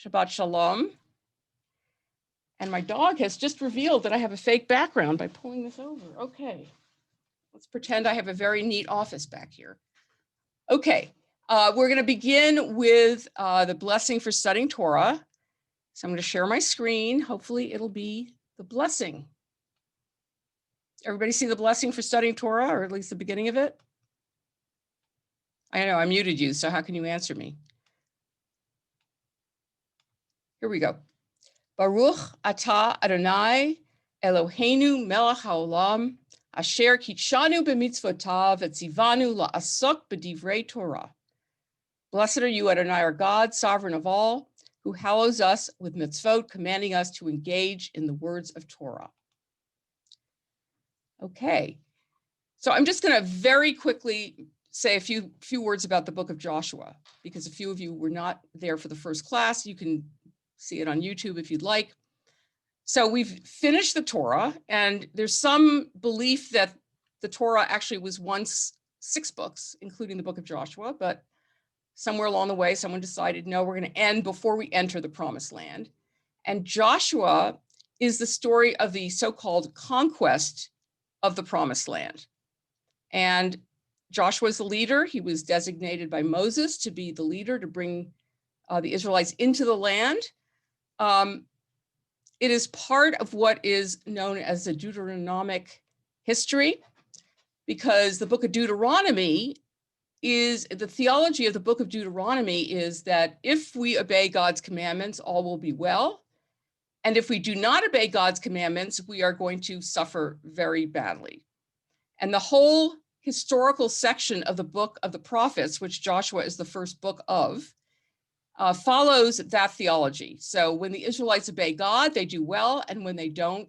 Shabbat Shalom. And my dog has just revealed that I have a fake background by pulling this over. Okay, let's pretend I have a very neat office back here. Okay, we're going to begin with the blessing for studying Torah. So I'm going to share my screen. Hopefully it'll be the blessing. Everybody see the blessing for studying Torah, or at least the beginning of it? I know I muted you, so how can you answer me? Here we go. Baruch atah Adonai Eloheinu melech haolam asher kitshanu b'mitzvotav etzivanu la'asok b'divrei Torah. Blessed are you, Adonai, our God, sovereign of all, who hallows us with mitzvot, commanding us to engage in the words of Torah. Okay, so I'm just going to very quickly say a few words about the book of Joshua, because a few of you were not there for the first class. You can see it on YouTube if you'd like. So we've finished the Torah, and there's some belief that the Torah actually was once 6 books, including the book of Joshua, but somewhere along the way, someone decided, no, we're going to end before we enter the promised land. And Joshua is the story of the so-called conquest of the promised land. And Joshua is the leader. He was designated by Moses to be the leader to bring the Israelites into the land. It is part of what is known as the Deuteronomic history, because the book of Deuteronomy is, the theology of the book of Deuteronomy is that if we obey God's commandments, all will be well. And if we do not obey God's commandments, we are going to suffer very badly. And the whole historical section of the book of the prophets, which Joshua is the first book of, follows that theology. So when the Israelites obey God, they do well, and when they don't,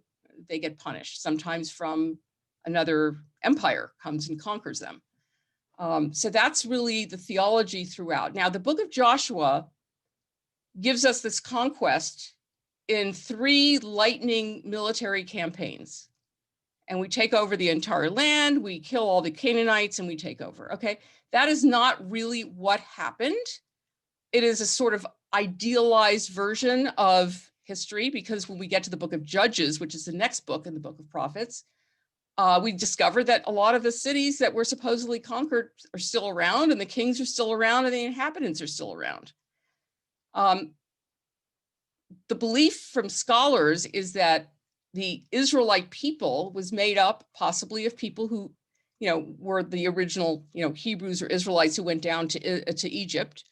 they get punished. Sometimes from another empire comes and conquers them. So that's really the theology throughout. Now, the book of Joshua gives us this conquest in 3 lightning military campaigns. And we take over the entire land, we kill all the Canaanites, and we take over, okay? That is not really what happened. It is a sort of idealized version of history, because when we get to the book of Judges, which is the next book in the book of prophets, we discover that a lot of the cities that were supposedly conquered are still around, and the kings are still around, and the inhabitants are still around. The belief from scholars is that the Israelite people was made up possibly of people who, were the original, Hebrews or Israelites who went down to Egypt.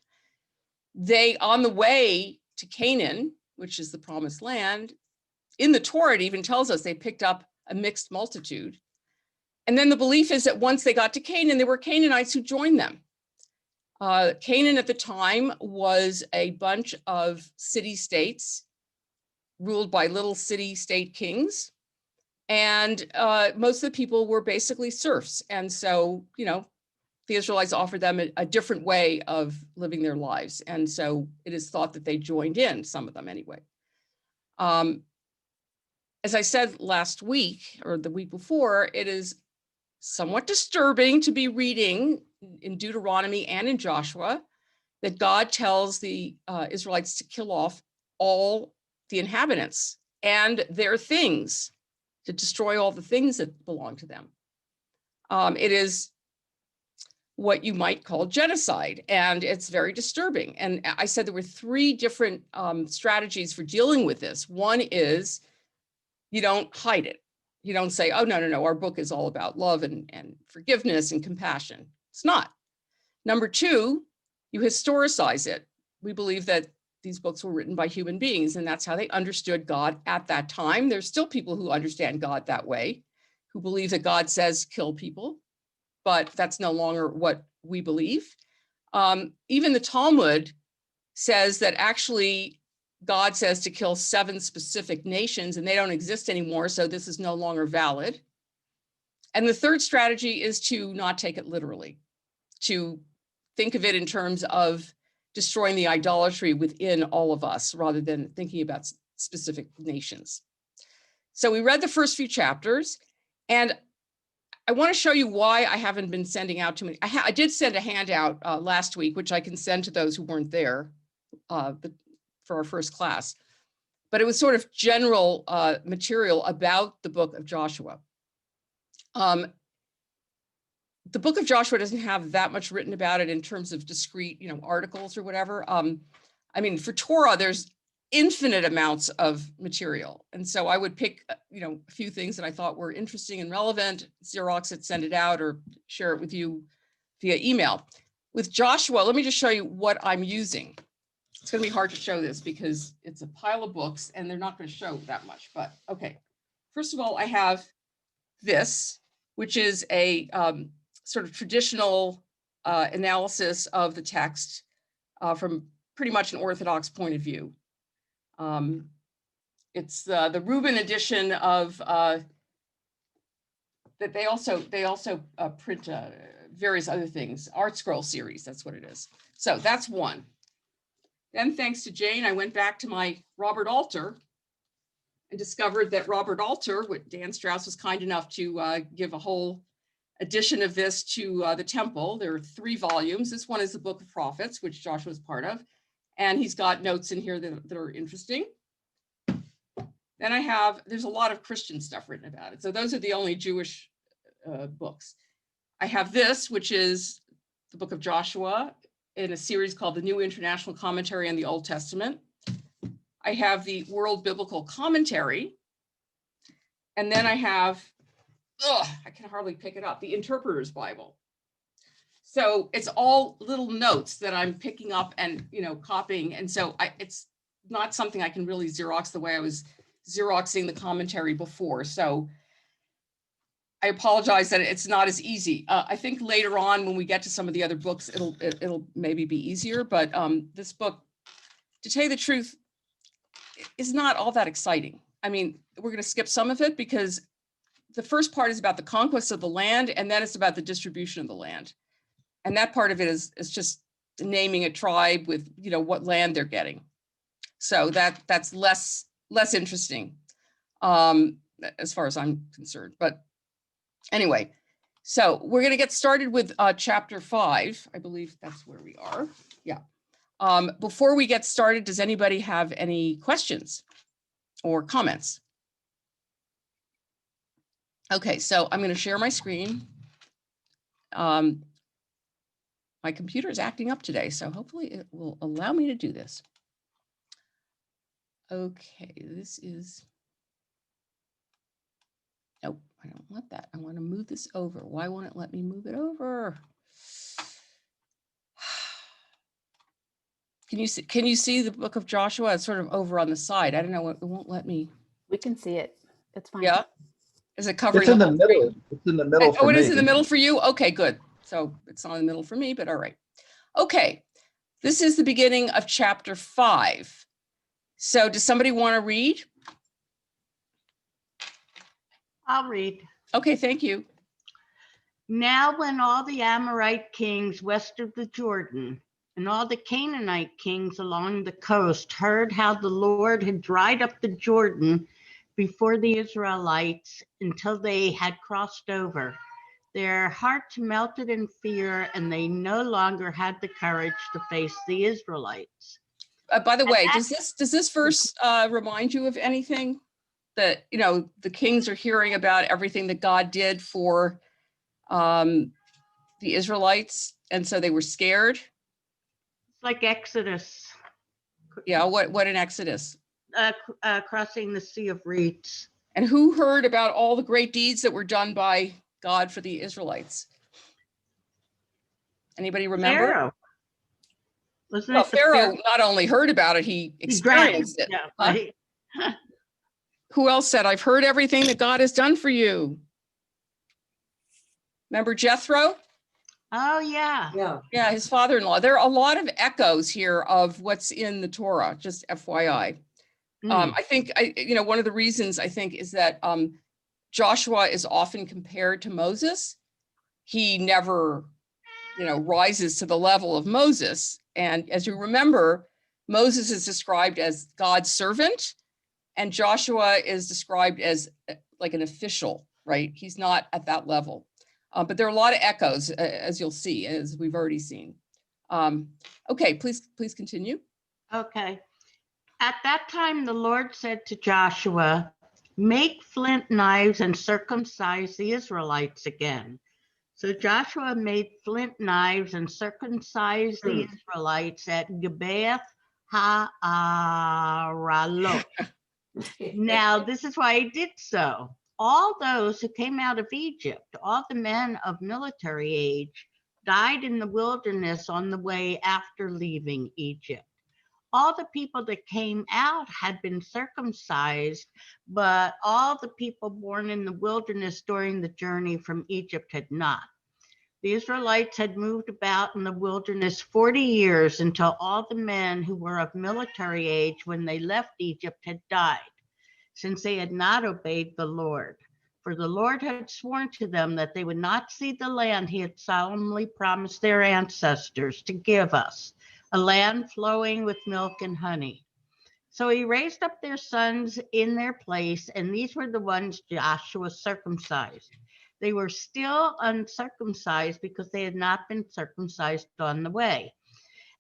They, on the way to Canaan, which is the promised land, in the Torah, it even tells us they picked up a mixed multitude. And then the belief is that once they got to Canaan, there were Canaanites who joined them. Canaan at the time was a bunch of city-states ruled by little city-state kings. And most of the people were basically serfs. And so, the Israelites offered them a different way of living their lives. And so it is thought that they joined in, some of them anyway. As I said last week or the week before, it is somewhat disturbing to be reading in Deuteronomy and in Joshua that God tells the Israelites to kill off all the inhabitants and their things, to destroy all the things that belong to them. It is what you might call genocide, and it's very disturbing. And I said there were 3 different strategies for dealing with this. One is you don't hide it. You don't say, oh, no, our book is all about love and forgiveness and compassion. It's not. Number 2, you historicize it. We believe that these books were written by human beings, and that's how they understood God at that time. There's still people who understand God that way, who believe that God says kill people, but that's no longer what we believe. Even the Talmud says that actually God says to kill 7 specific nations, and they don't exist anymore, so this is no longer valid. And the third strategy is to not take it literally, to think of it in terms of destroying the idolatry within all of us, rather than thinking about specific nations. So we read the first few chapters, and I want to show you why I haven't been sending out too many. I did send a handout last week, which I can send to those who weren't there. But for our first class. But it was sort of general material about the book of Joshua. The book of Joshua doesn't have that much written about it in terms of discrete, articles or whatever. I mean, for Torah, there's infinite amounts of material. And so I would pick, a few things that I thought were interesting and relevant, Xerox it, send it out, or share it with you via email. With Joshua, let me just show you what I'm using. It's going to be hard to show this because it's a pile of books and they're not going to show that much, but okay. First of all, I have this, which is a sort of traditional analysis of the text from pretty much an Orthodox point of view. It's the Reuben edition of that they also print various other things, Art Scroll series, that's what it is. So that's one. Then thanks to Jane, I went back to my Robert Alter and discovered that Robert Alter, Dan Strauss was kind enough to give a whole edition of this to the temple. There are 3 volumes. This one is the Book of Prophets, which Joshua is part of. And he's got notes in here that are interesting. Then there's a lot of Christian stuff written about it. So those are the only Jewish books. I have this, which is the Book of Joshua in a series called the New International Commentary on the Old Testament. I have the World Biblical Commentary. And then I have, I can hardly pick it up, the Interpreter's Bible. So it's all little notes that I'm picking up and, copying. And so it's not something I can really Xerox the way I was Xeroxing the commentary before. So I apologize that it's not as easy. I think later on when we get to some of the other books, it'll maybe be easier. But this book, to tell you the truth, is not all that exciting. I mean, we're going to skip some of it because the first part is about the conquest of the land, and then it's about the distribution of the land. And that part of it is just naming a tribe with, what land they're getting. So that's less interesting as far as I'm concerned. But anyway, so we're going to get started with chapter 5. I believe that's where we are. Yeah. Before we get started, does anybody have any questions or comments? Okay, so I'm going to share my screen. My computer is acting up today, so hopefully it will allow me to do this. Okay, this is, nope, I don't want that. I want to move this over. Why won't it let me move it over? Can you see the book of Joshua? It's sort of over on the side. I don't know, it won't let me. We can see it. It's fine. Yeah? Is it covering? It's in the middle. It's in the middle for me. Oh, it is in the middle for you? Okay, good. So it's not in the middle for me, but all right. Okay, this is the beginning of chapter 5. So does somebody want to read? I'll read. Okay, thank you. Now when all the Amorite kings west of the Jordan and all the Canaanite kings along the coast heard how the Lord had dried up the Jordan before the Israelites until they had crossed over, their hearts melted in fear and they no longer had the courage to face the Israelites. By the way, does this verse remind you of anything? That, the kings are hearing about everything that God did for the Israelites, and so they were scared. It's like Exodus. Yeah, what in Exodus? Crossing the Sea of Reeds. And who heard about all the great deeds that were done by God for the Israelites? Anybody remember? Pharaoh. Well, Pharaoh not only heard about it, he experienced it. Yeah, right. Who else said, I've heard everything that God has done for you? Remember Jethro? Oh, yeah. Yeah, his father-in-law. There are a lot of echoes here of what's in the Torah, just FYI. I think, one of the reasons I think is that Joshua is often compared to Moses. He never, rises to the level of Moses. And as you remember, Moses is described as God's servant, and Joshua is described as like an official, right? He's not at that level. But there are a lot of echoes, as you'll see, as we've already seen. Okay, please continue. Okay. At that time, the Lord said to Joshua, make flint knives and circumcise the Israelites again. So Joshua made flint knives and circumcised the Israelites at Gibeath Ha'aralot. Now, this is why he did so. All those who came out of Egypt, all the men of military age, died in the wilderness on the way after leaving Egypt. All the people that came out had been circumcised, but all the people born in the wilderness during the journey from Egypt had not. The Israelites had moved about in the wilderness 40 years until all the men who were of military age when they left Egypt had died, since they had not obeyed the Lord. For the Lord had sworn to them that they would not see the land he had solemnly promised their ancestors to give us, a land flowing with milk and honey. So he raised up their sons in their place, and these were the ones Joshua circumcised. They were still uncircumcised because they had not been circumcised on the way.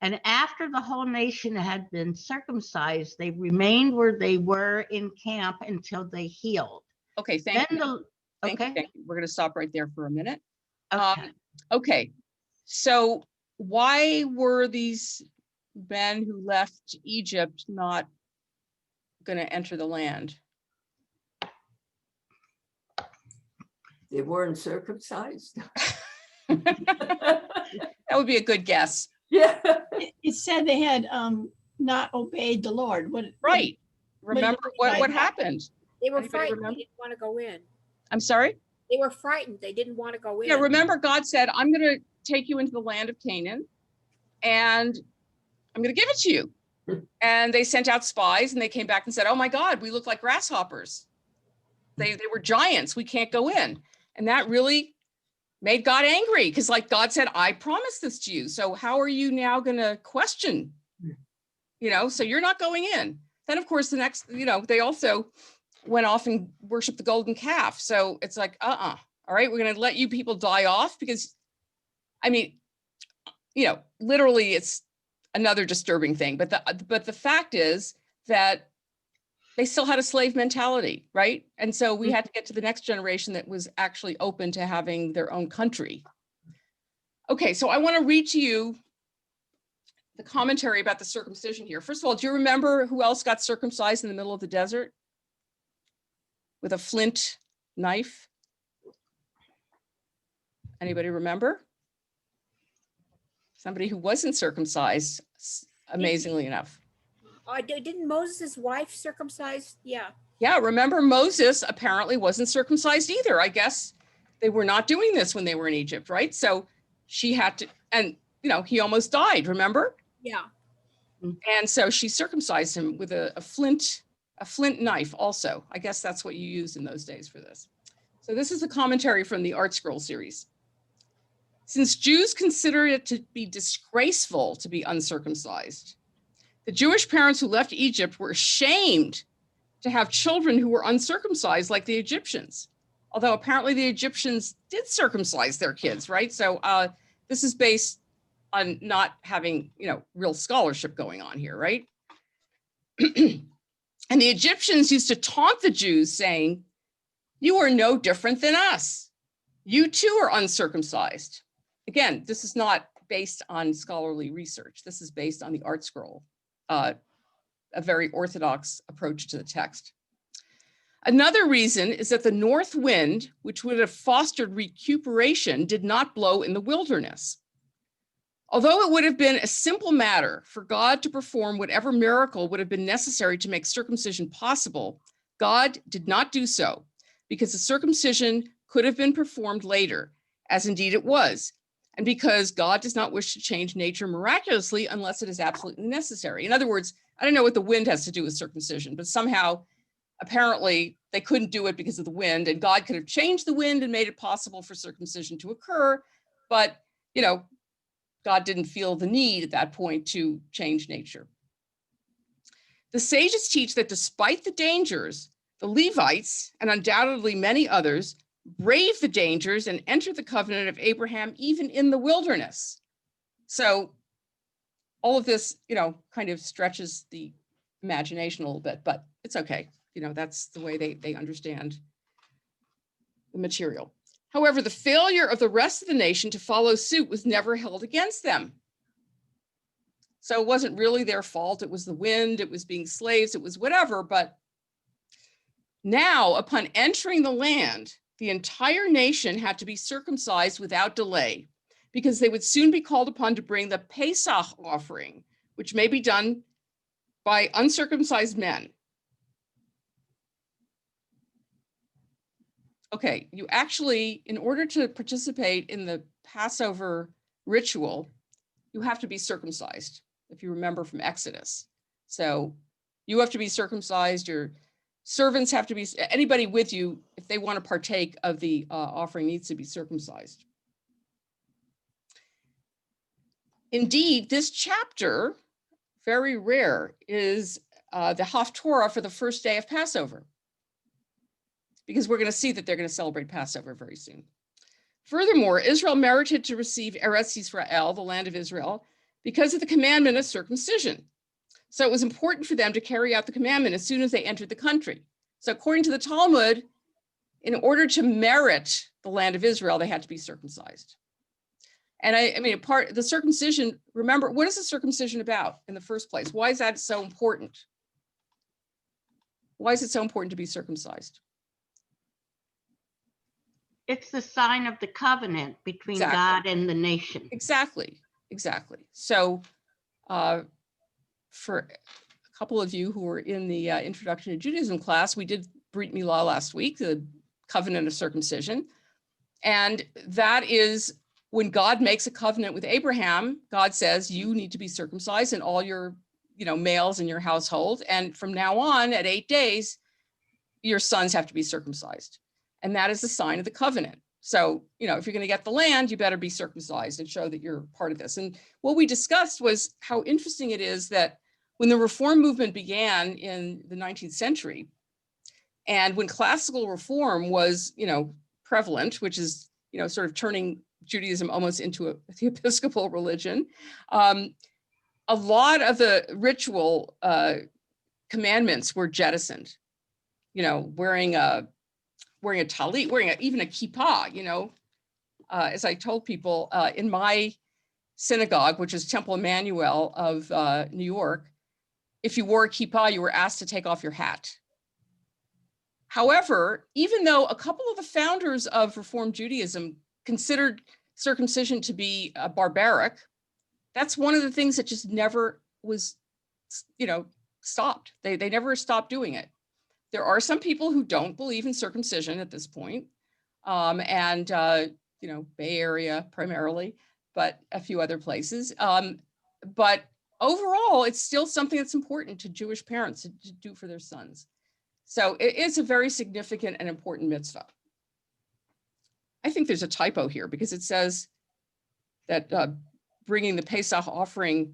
And after the whole nation had been circumcised, they remained where they were in camp until they healed. Okay, thank Then you. Thank you, okay, thank you. We're going to stop right there for a minute. okay. Okay, so why were these men who left Egypt not going to enter the land? They weren't circumcised. That would be a good guess. Yeah. It said they had not obeyed the Lord. Right. Remember what Right. happened? They were Anybody frightened. remember? They didn't want to go in. I'm sorry? They were frightened. They didn't want to go in. Yeah, remember God said, I'm going to take you into the land of Canaan and I'm going to give it to you. And they sent out spies and they came back and said, oh my God, we look like grasshoppers. They were giants. We can't go in. And that really made God angry because like God said, I promised this to you. So how are you now going to question, so you're not going in. Then of course, the next, they also went off and worshiped the golden calf. So it's like, all right, we're going to let you people die off because literally it's another disturbing thing. But the fact is that they still had a slave mentality, right? And so we had to get to the next generation that was actually open to having their own country. Okay, so I want to read to you the commentary about the circumcision here. First of all, do you remember who else got circumcised in the middle of the desert with a flint knife? Anybody remember? Somebody who wasn't circumcised, amazingly enough. Didn't Moses' wife circumcise? Yeah. Yeah, remember Moses apparently wasn't circumcised either. I guess they were not doing this when they were in Egypt, right? So she had to, and he almost died, remember? Yeah. And so she circumcised him with a flint knife also. I guess that's what you used in those days for this. So this is a commentary from the Art Scroll series. Since Jews consider it to be disgraceful to be uncircumcised, the Jewish parents who left Egypt were ashamed to have children who were uncircumcised like the Egyptians, although apparently the Egyptians did circumcise their kids, right? So this is based on not having, real scholarship going on here, right? And the Egyptians used to taunt the Jews saying, you are no different than us. You too are uncircumcised. Again, this is not based on scholarly research. This is based on the Art Scroll, a very orthodox approach to the text. Another reason is that the north wind, which would have fostered recuperation, did not blow in the wilderness. Although it would have been a simple matter for God to perform whatever miracle would have been necessary to make circumcision possible, God did not do so because the circumcision could have been performed later, as indeed it was, and because God does not wish to change nature miraculously unless it is absolutely necessary. In other words, I don't know what the wind has to do with circumcision, but somehow, apparently, they couldn't do it because of the wind, and God could have changed the wind and made it possible for circumcision to occur, but, God didn't feel the need at that point to change nature. The sages teach that despite the dangers, the Levites, and undoubtedly many others, braved the dangers and entered the covenant of Abraham even in the wilderness. So all of this, kind of stretches the imagination a little bit, but it's okay. You know, that's the way they understand the material. However, the failure of the rest of the nation to follow suit was never held against them. So it wasn't really their fault. It was the wind, it was being slaves, it was whatever. But now, upon entering the land, the entire nation had to be circumcised without delay, because they would soon be called upon to bring the Pesach offering, which may be done by uncircumcised men. Okay, you actually, in order to participate in the Passover ritual, you have to be circumcised, if you remember from Exodus. So you have to be circumcised, your servants have to be, anybody with you, if they want to partake of the offering, needs to be circumcised. Indeed, this chapter, very rare, is the Haftorah for the first day of Passover, because we're going to see that they're going to celebrate Passover very soon. Furthermore, Israel merited to receive Eretz Yisrael, the land of Israel, because of the commandment of circumcision. So it was important for them to carry out the commandment as soon as they entered the country. So according to the Talmud, in order to merit the land of Israel, they had to be circumcised. And I mean, the circumcision, remember, what is the circumcision about in the first place? Why is that so important? Why is it so important to be circumcised? It's the sign of the covenant between Exactly. God and the nation. Exactly, exactly. So for a couple of you who were in the Introduction to Judaism class, we did Brit Milah last week, the covenant of circumcision. And that is when God makes a covenant with Abraham, God says, you need to be circumcised and all your, males in your household. And from now on, at 8 days, your sons have to be circumcised. And that is the sign of the covenant. So, if you're going to get the land, you better be circumcised and show that you're part of this. And what we discussed was how interesting it is that when the Reform movement began in the 19th century, and when classical reform was, prevalent, which is, sort of turning Judaism almost into the Episcopal religion, a lot of the ritual commandments were jettisoned. Wearing a talit, even a kippah, as I told people in my synagogue, which is Temple Emmanuel of New York, if you wore a kippah, you were asked to take off your hat. However, even though a couple of the founders of Reform Judaism considered circumcision to be barbaric, that's one of the things that just never was, stopped. They never stopped doing it. There are some people who don't believe in circumcision at this point, and Bay Area primarily, but a few other places. But overall, it's still something that's important to Jewish parents to do for their sons. So it is a very significant and important mitzvah. I think there's a typo here because it says that bringing the Pesach offering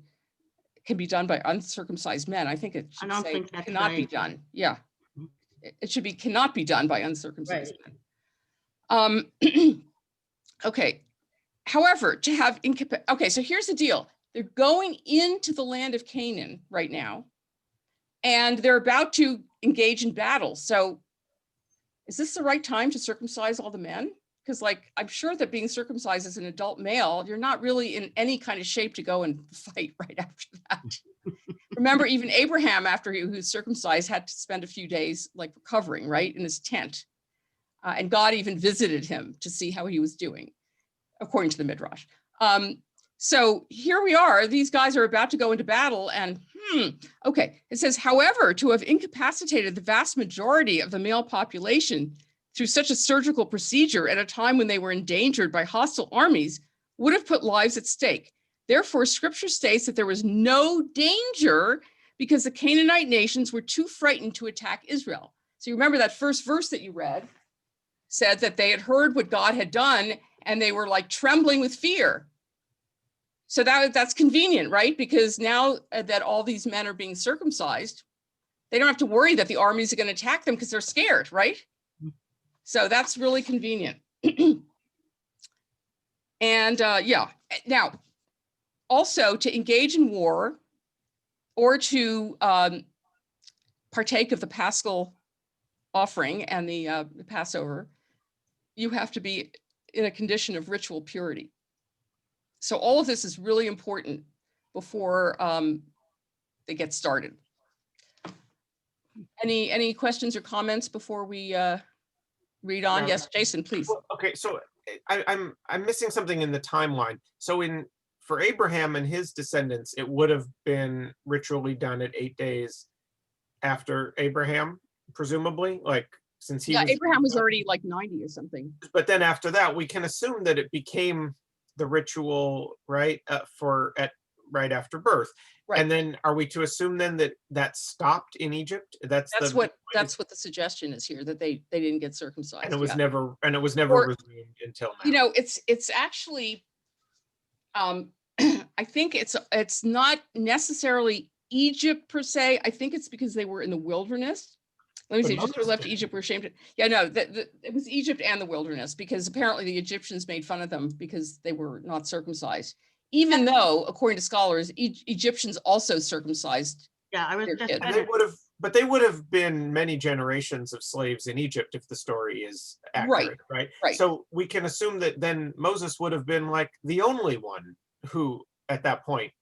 can be done by uncircumcised men. I think it should say cannot be done. Yeah. It should be cannot be done by uncircumcised men. Okay. However, to have okay, so here's the deal. They're going into the land of Canaan right now, and they're about to engage in battle. So is this the right time to circumcise all the men? Because I'm sure that being circumcised as an adult male, you're not really in any kind of shape to go and fight right after that. Remember, even Abraham, after he was circumcised, had to spend a few days recovering, right, in his tent. And God even visited him to see how he was doing, according to the Midrash. So here we are, these guys are about to go into battle and okay, it says, however, to have incapacitated the vast majority of the male population through such a surgical procedure at a time when they were endangered by hostile armies would have put lives at stake. Therefore, scripture states that there was no danger because the Canaanite nations were too frightened to attack Israel. So you remember that first verse that you read said that they had heard what God had done and they were trembling with fear. So that's convenient, right? Because now that all these men are being circumcised, they don't have to worry that the armies are going to attack them because they're scared, right? So that's really convenient. And yeah, now also to engage in war or to partake of the Paschal offering and the Passover, you have to be in a condition of ritual purity. So all of this is really important before they get started. Any questions or comments before we read on? No. Yes, Jason, please. Well, okay, so I'm missing something in the timeline. So for Abraham and his descendants, it would have been ritually done at 8 days after Abraham, presumably, like since he Yeah, was, Abraham was already like 90 or something. but then after that, we can assume that it became the ritual, right, right after birth. Right. And then are we to assume then that that stopped in Egypt? That's What the suggestion is here, that they didn't get circumcised. and it was yeah. never Or- resumed until now. You know, it's actually, I think it's not necessarily Egypt per se. I think it's because they were in the wilderness. Let me But see, just Moses left did. Egypt, we're ashamed. Yeah, no, it was Egypt and the wilderness, because apparently the Egyptians made fun of them because they were not circumcised. Even though, according to scholars, Egyptians also circumcised. Yeah, I was They're just kids. And gonna, they would have been many generations of slaves in Egypt if the story is accurate, right? right. So we can assume that then Moses would have been like the only one who at that point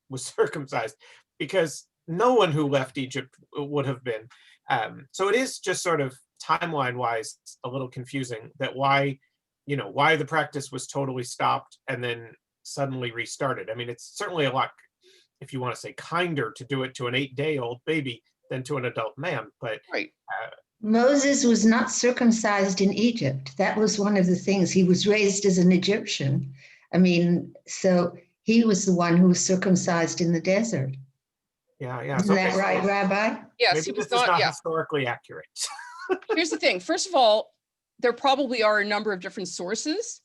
was circumcised, because no one who left Egypt would have been. So it is just sort of timeline wise a little confusing that why the practice was totally stopped and then suddenly restarted. I mean, it's certainly a lot, if you want to say, kinder to do it to an 8-day-old baby than to an adult man. But Right. Moses was not circumcised in Egypt. That was one of the things. He was raised as an Egyptian. I mean, so he was the one who was circumcised in the desert. yeah. Isn't that right, Rabbi? Yes, Maybe he was this is not not, yeah. historically accurate. Here's the thing. First of all, there probably are a number of different sources.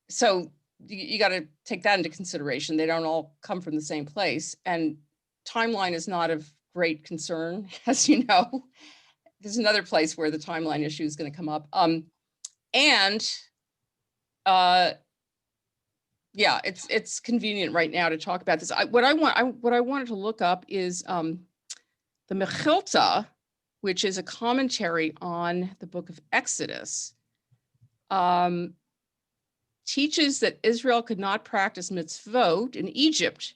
So you got to take that into consideration. They don't all come from the same place. And timeline is not of great concern, as you know. There's another place where the timeline issue is going to come up. Yeah, it's convenient right now to talk about this. What I wanted to look up is the Mechilta, which is a commentary on the book of Exodus, teaches that Israel could not practice mitzvot in Egypt.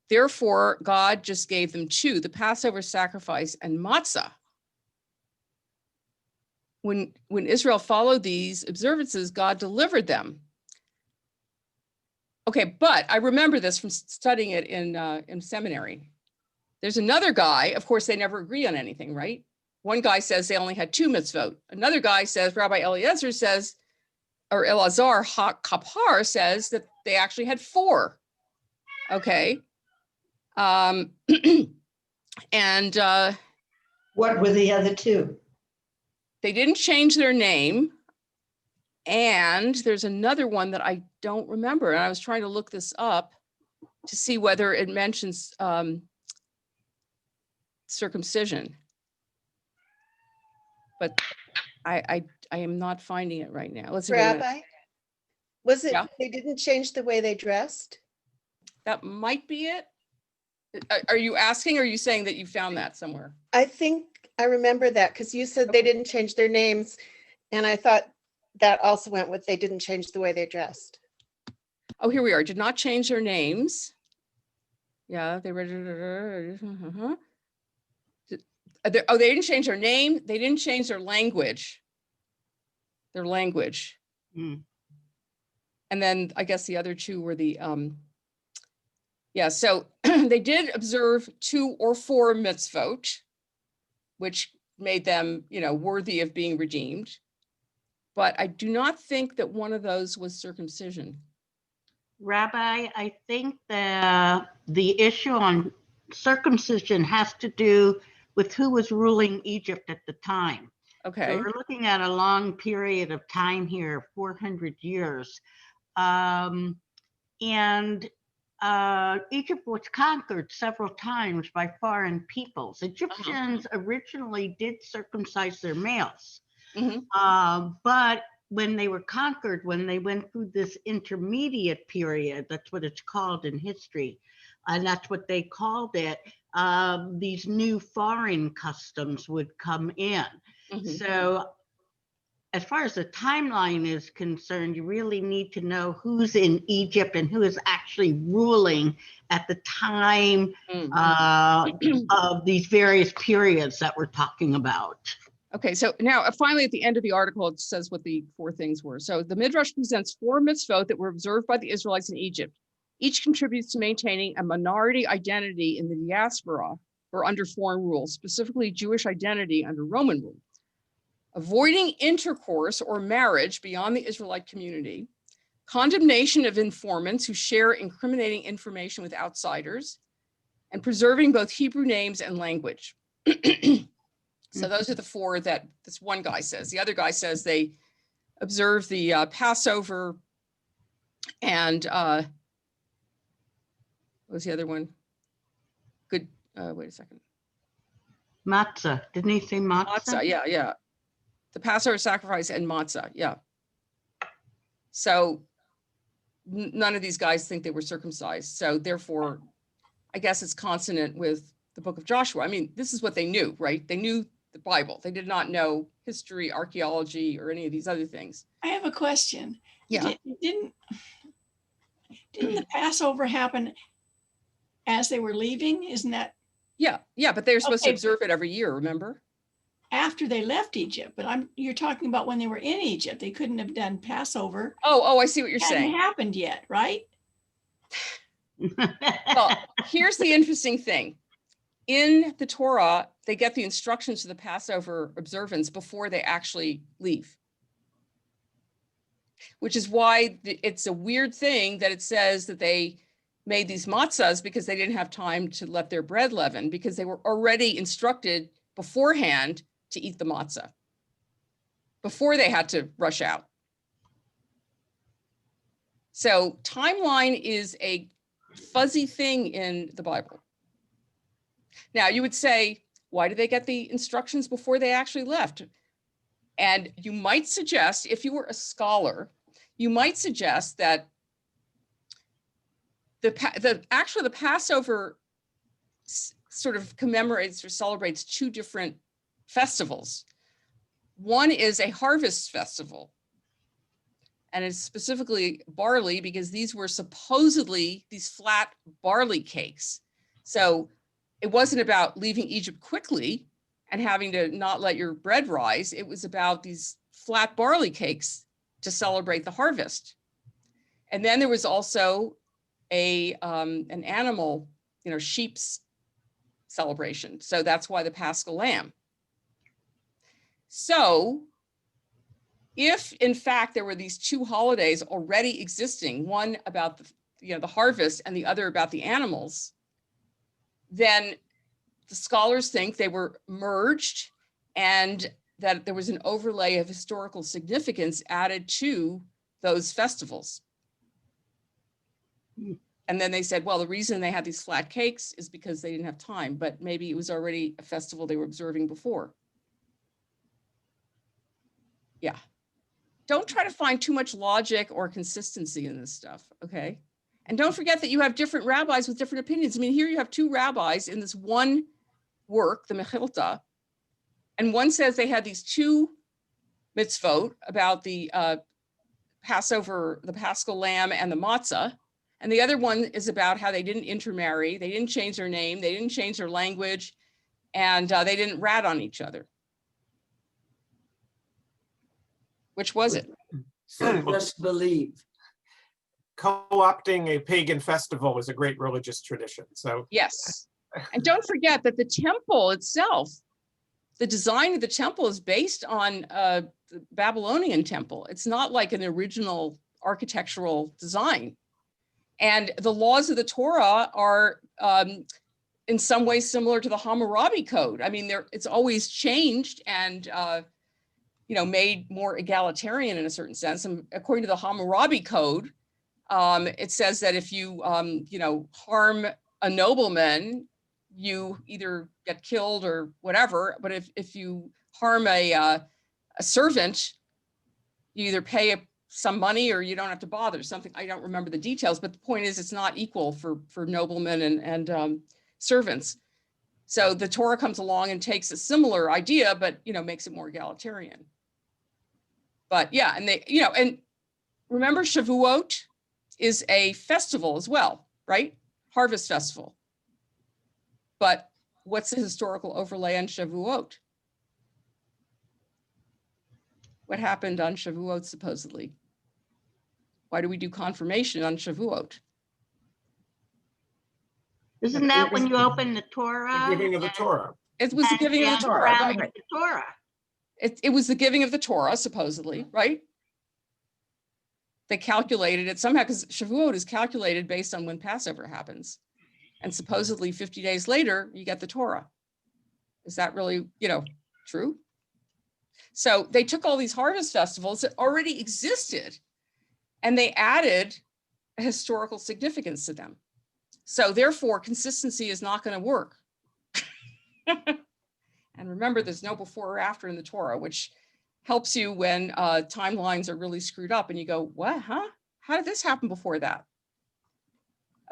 Therefore, God just gave them two, the Passover sacrifice and matzah. When Israel followed these observances, God delivered them. Okay, but I remember this from studying it in seminary. There's another guy, of course, they never agree on anything, right? One guy says they only had two mitzvot. Another guy says, Rabbi Eliezer says, or Elazar HaKapar says that they actually had four. Okay. And What were the other two? they didn't change their name. And there's another one that I don't remember. And I was trying to look this up to see whether it mentions circumcision. But I am not finding it right now. Let's see. wait a minute. Rabbi, was it, Yeah. they didn't change the way they dressed? That might be it. Are you asking, or are you saying that you found that somewhere? I think I remember that because you said they didn't change their names. And I thought that also went with they didn't change the way they dressed. Oh, here we are. Did not change their names. Yeah, they were. Oh, they didn't change their name. They didn't change their language. Their language. Hmm. And then I guess the other two were the, yeah, so they did observe 2 or 4 mitzvot, which made them, worthy of being redeemed. But I do not think that one of those was circumcision. Rabbi, I think the issue on circumcision has to do with who was ruling Egypt at the time. Okay. So we're looking at a long period of time here, 400 years. And Egypt was conquered several times by foreign peoples. Egyptians originally did circumcise their males. Mhm. But when they were conquered, when they went through this intermediate period, that's what it's called in history, and that's what they called it, these new foreign customs would come in. Mhm. So as far as the timeline is concerned, you really need to know who's in Egypt and who is actually ruling at the time Mm. of these various periods that we're talking about. Okay, so now finally at the end of the article, it says what the 4 things were. So the Midrash presents 4 mitzvot that were observed by the Israelites in Egypt. Each contributes to maintaining a minority identity in the diaspora or under foreign rule, specifically Jewish identity under Roman rule. Avoiding intercourse or marriage beyond the Israelite community, condemnation of informants who share incriminating information with outsiders, and preserving both Hebrew names and language. So those are the 4 that this one guy says. The other guy says they observe the Passover and what was the other one? Good, wait a second. Matzah, didn't he say matzah? Matzah, yeah. The Passover sacrifice and matzah, yeah. So none of these guys think they were circumcised. So therefore, I guess it's consonant with the book of Joshua. I mean, this is what they knew, right? They knew the Bible. They did not know history, archaeology, or any of these other things. I have a question. Yeah. Didn't the Passover happen as they were leaving? Isn't that Yeah, but they're supposed to Okay. observe it every year, remember? after they left Egypt? But you're talking about when they were in Egypt. They couldn't have done Passover. Oh, I see what you're Hadn't saying. happened yet, right? Well, here's the interesting thing. In the Torah, they get the instructions for the Passover observance before they actually leave. Which is why it's a weird thing that it says that they made these matzahs because they didn't have time to let their bread leaven, because they were already instructed beforehand to eat the matzah before they had to rush out. So timeline is a fuzzy thing in the Bible. Now you would say, why did they get the instructions before they actually left? And you might suggest, if you were a scholar, you might suggest that the Passover sort of commemorates or celebrates 2 different festivals. One is a harvest festival, and it's specifically barley, because these were supposedly these flat barley cakes. So it wasn't about leaving Egypt quickly and having to not let your bread rise. It was about these flat barley cakes to celebrate the harvest. And then there was also an animal, sheep's celebration. So that's why the Paschal lamb. So if in fact there were these 2 holidays already existing, one about the harvest and the other about the animals, then the scholars think they were merged and that there was an overlay of historical significance added to those festivals. And then they said, well, the reason they had these flat cakes is because they didn't have time, but maybe it was already a festival they were observing before. Yeah. Don't try to find too much logic or consistency in this stuff, okay? And don't forget that you have different rabbis with different opinions. I mean, here you have 2 rabbis in this one work, the Mechilta, and one says they had these 2 mitzvot about the Passover, the Paschal lamb and the matzah. And the other one is about how they didn't intermarry, they didn't change their name, they didn't change their language, and they didn't rat on each other. Which was it? So just believe. Co-opting a pagan festival is a great religious tradition. So Yes. And don't forget that the temple itself, the design of the temple is based on the Babylonian temple. It's not like an original architectural design. And the laws of the Torah are in some ways similar to the Hammurabi Code. I mean, it's always changed and made more egalitarian in a certain sense. And according to the Hammurabi Code, it says that if you harm a nobleman, you either get killed or whatever. But if you harm a servant, you either pay some money or you don't have to bother, something, I don't remember the details, but the point is it's not equal for noblemen and servants. So the Torah comes along and takes a similar idea, but, makes it more egalitarian. But yeah, and and remember Shavuot is a festival as well, right? Harvest festival. But what's the historical overlay on Shavuot? What happened on Shavuot, supposedly? Why do we do confirmation on Shavuot? Isn't that when you open the Torah? The giving of the Torah. It was the giving of the Torah. Torah. Right. The Torah. It was the giving of the Torah, supposedly, right? They calculated it somehow because Shavuot is calculated based on when Passover happens. And supposedly 50 days later, you get the Torah. Is that really, true? So they took all these harvest festivals that already existed and they added a historical significance to them. So therefore, consistency is not going to work. And remember, there's no before or after in the Torah, which helps you when timelines are really screwed up and you go, what, huh? How did this happen before that?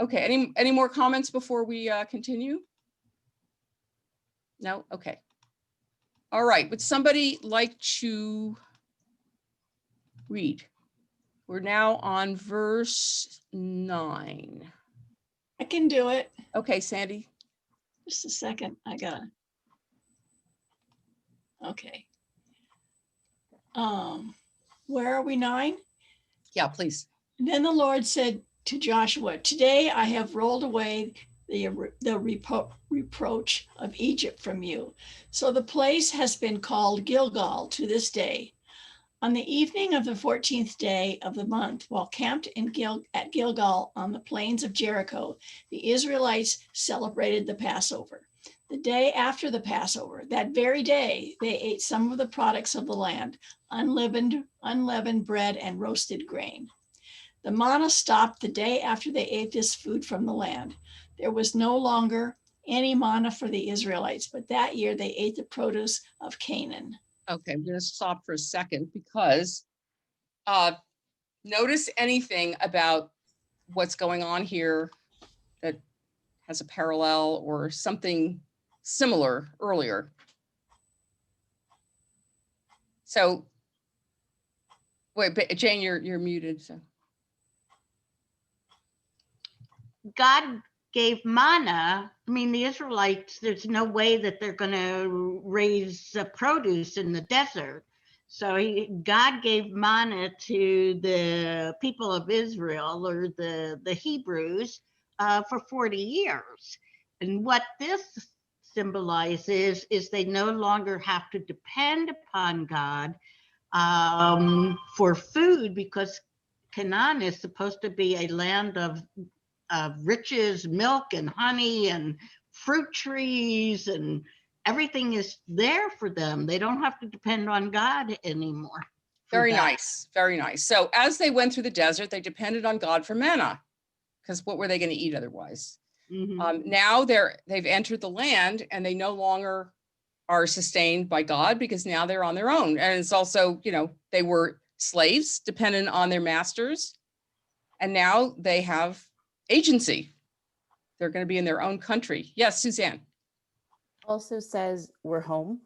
Okay, any more comments before we continue? No, okay. All right, would somebody like to read? We're now on verse 9. I can do it. Okay, Sandy. Just a second. I gotta. Okay. Where are we? 9? Yeah, please. And then the Lord said to Joshua, today I have rolled away the reproach of Egypt from you. So the place has been called Gilgal to this day. On the evening of the 14th day of the month, while camped at Gilgal on the plains of Jericho, the Israelites celebrated the Passover. The day after the Passover, that very day, they ate some of the products of the land, unleavened bread and roasted grain. The manna stopped the day after they ate this food from the land. There was no longer any manna for the Israelites, but that year they ate the produce of Canaan. Okay, I'm going to stop for a second because notice anything about what's going on here that has a parallel or something similar earlier. So, wait, but Jane, you're muted. So God gave manna. I mean, the Israelites, there's no way that they're going to raise produce in the desert. So God gave manna to the people of Israel or the Hebrews for 40 years. And what this symbolizes is they no longer have to depend upon God for food, because Canaan is supposed to be a land of riches, milk and honey and fruit trees, and everything is there for them. They don't have to depend on God anymore. very nice, very nice. So as they went through the desert, they depended on God for manna, because what were they going to eat otherwise? Now they've entered the land and they no longer are sustained by God because now they're on their own. And it's also, they were slaves dependent on their masters. And now they have agency. They're going to be in their own country. Yes, Suzanne. Also says we're home,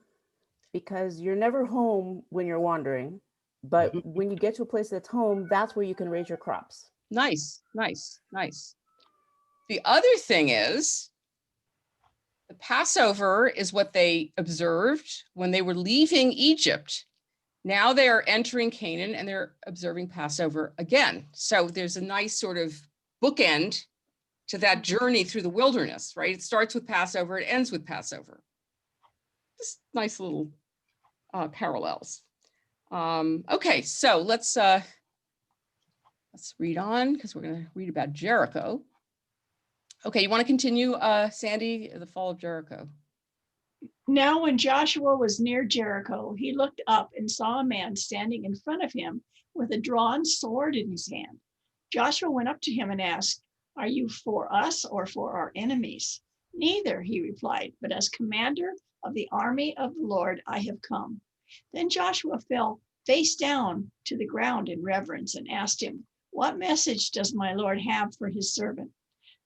because you're never home when you're wandering, but when you get to a place that's home, that's where you can raise your crops. Nice, nice, nice. The other thing is the Passover is what they observed when they were leaving Egypt. Now they are entering Canaan and they're observing Passover again. So there's a nice sort of bookend to that journey through the wilderness, right? It starts with Passover, it ends with Passover. Just nice little parallels. Okay, so let's read on, because we're going to read about Jericho. Okay, you want to continue, Sandy, the fall of Jericho? Now, when Joshua was near Jericho, he looked up and saw a man standing in front of him with a drawn sword in his hand. Joshua went up to him and asked, "Are you for us or for our enemies?" "Neither," he replied, "but as commander of the army of the Lord, I have come." Then Joshua fell face down to the ground in reverence and asked him, "What message does my Lord have for his servant?"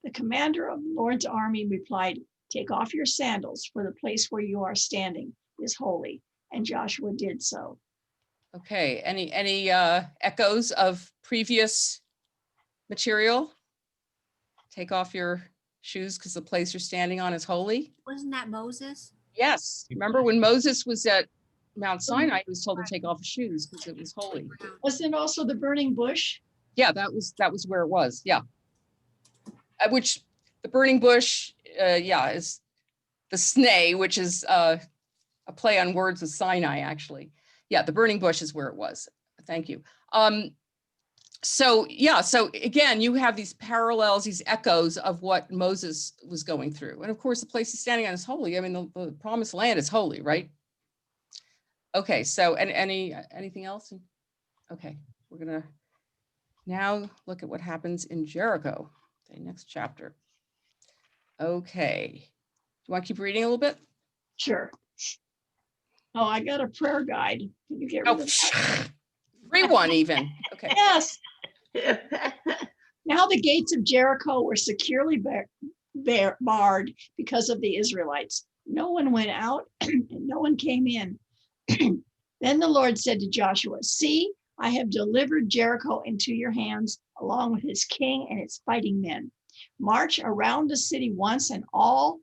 The commander of the Lord's army replied, "Take off your sandals, for the place where you are standing is holy." And Joshua did so. Okay, any echoes of previous material? Take off your shoes because the place you're standing on is holy. Wasn't that Moses? Yes, remember when Moses was at Mount Sinai, he was told to take off his shoes because it was holy. Wasn't it also the burning bush? Yeah, that was where it was. Yeah. Which the burning bush, yeah, is the sneh, which is a play on words with Sinai, actually. Yeah, the burning bush is where it was. Thank you. So yeah, so again, you have these parallels, these echoes of what Moses was going through. And of course, the place he's standing on is holy. I mean, the promised land is holy, right? Okay, so and anything else? Okay, we're gonna now look at what happens in Jericho, the next chapter. Okay, do you want to keep reading a little bit? Sure. Oh, I got a prayer guide. Can you get rid Oh, of that? free one even. Okay. Yes. Now the gates of Jericho were securely barred because of the Israelites. No one went out and no one came in. Then the Lord said to Joshua, "See, I have delivered Jericho into your hands, along with its king and its fighting men. March around the city once and all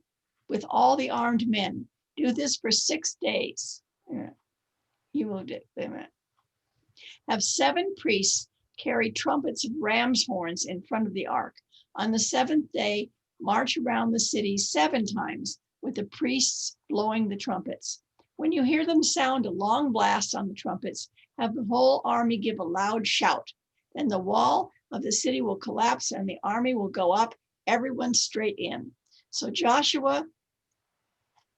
with all the armed men. Do this for 6 days." You moved it. Wait a minute. Have 7 priests carry trumpets of ram's horns in front of the ark. On the 7th day, march around the city 7 times with the priests blowing the trumpets. When you hear them sound a long blast on the trumpets, have the whole army give a loud shout. Then the wall of the city will collapse and the army will go up, everyone straight in. So Joshua,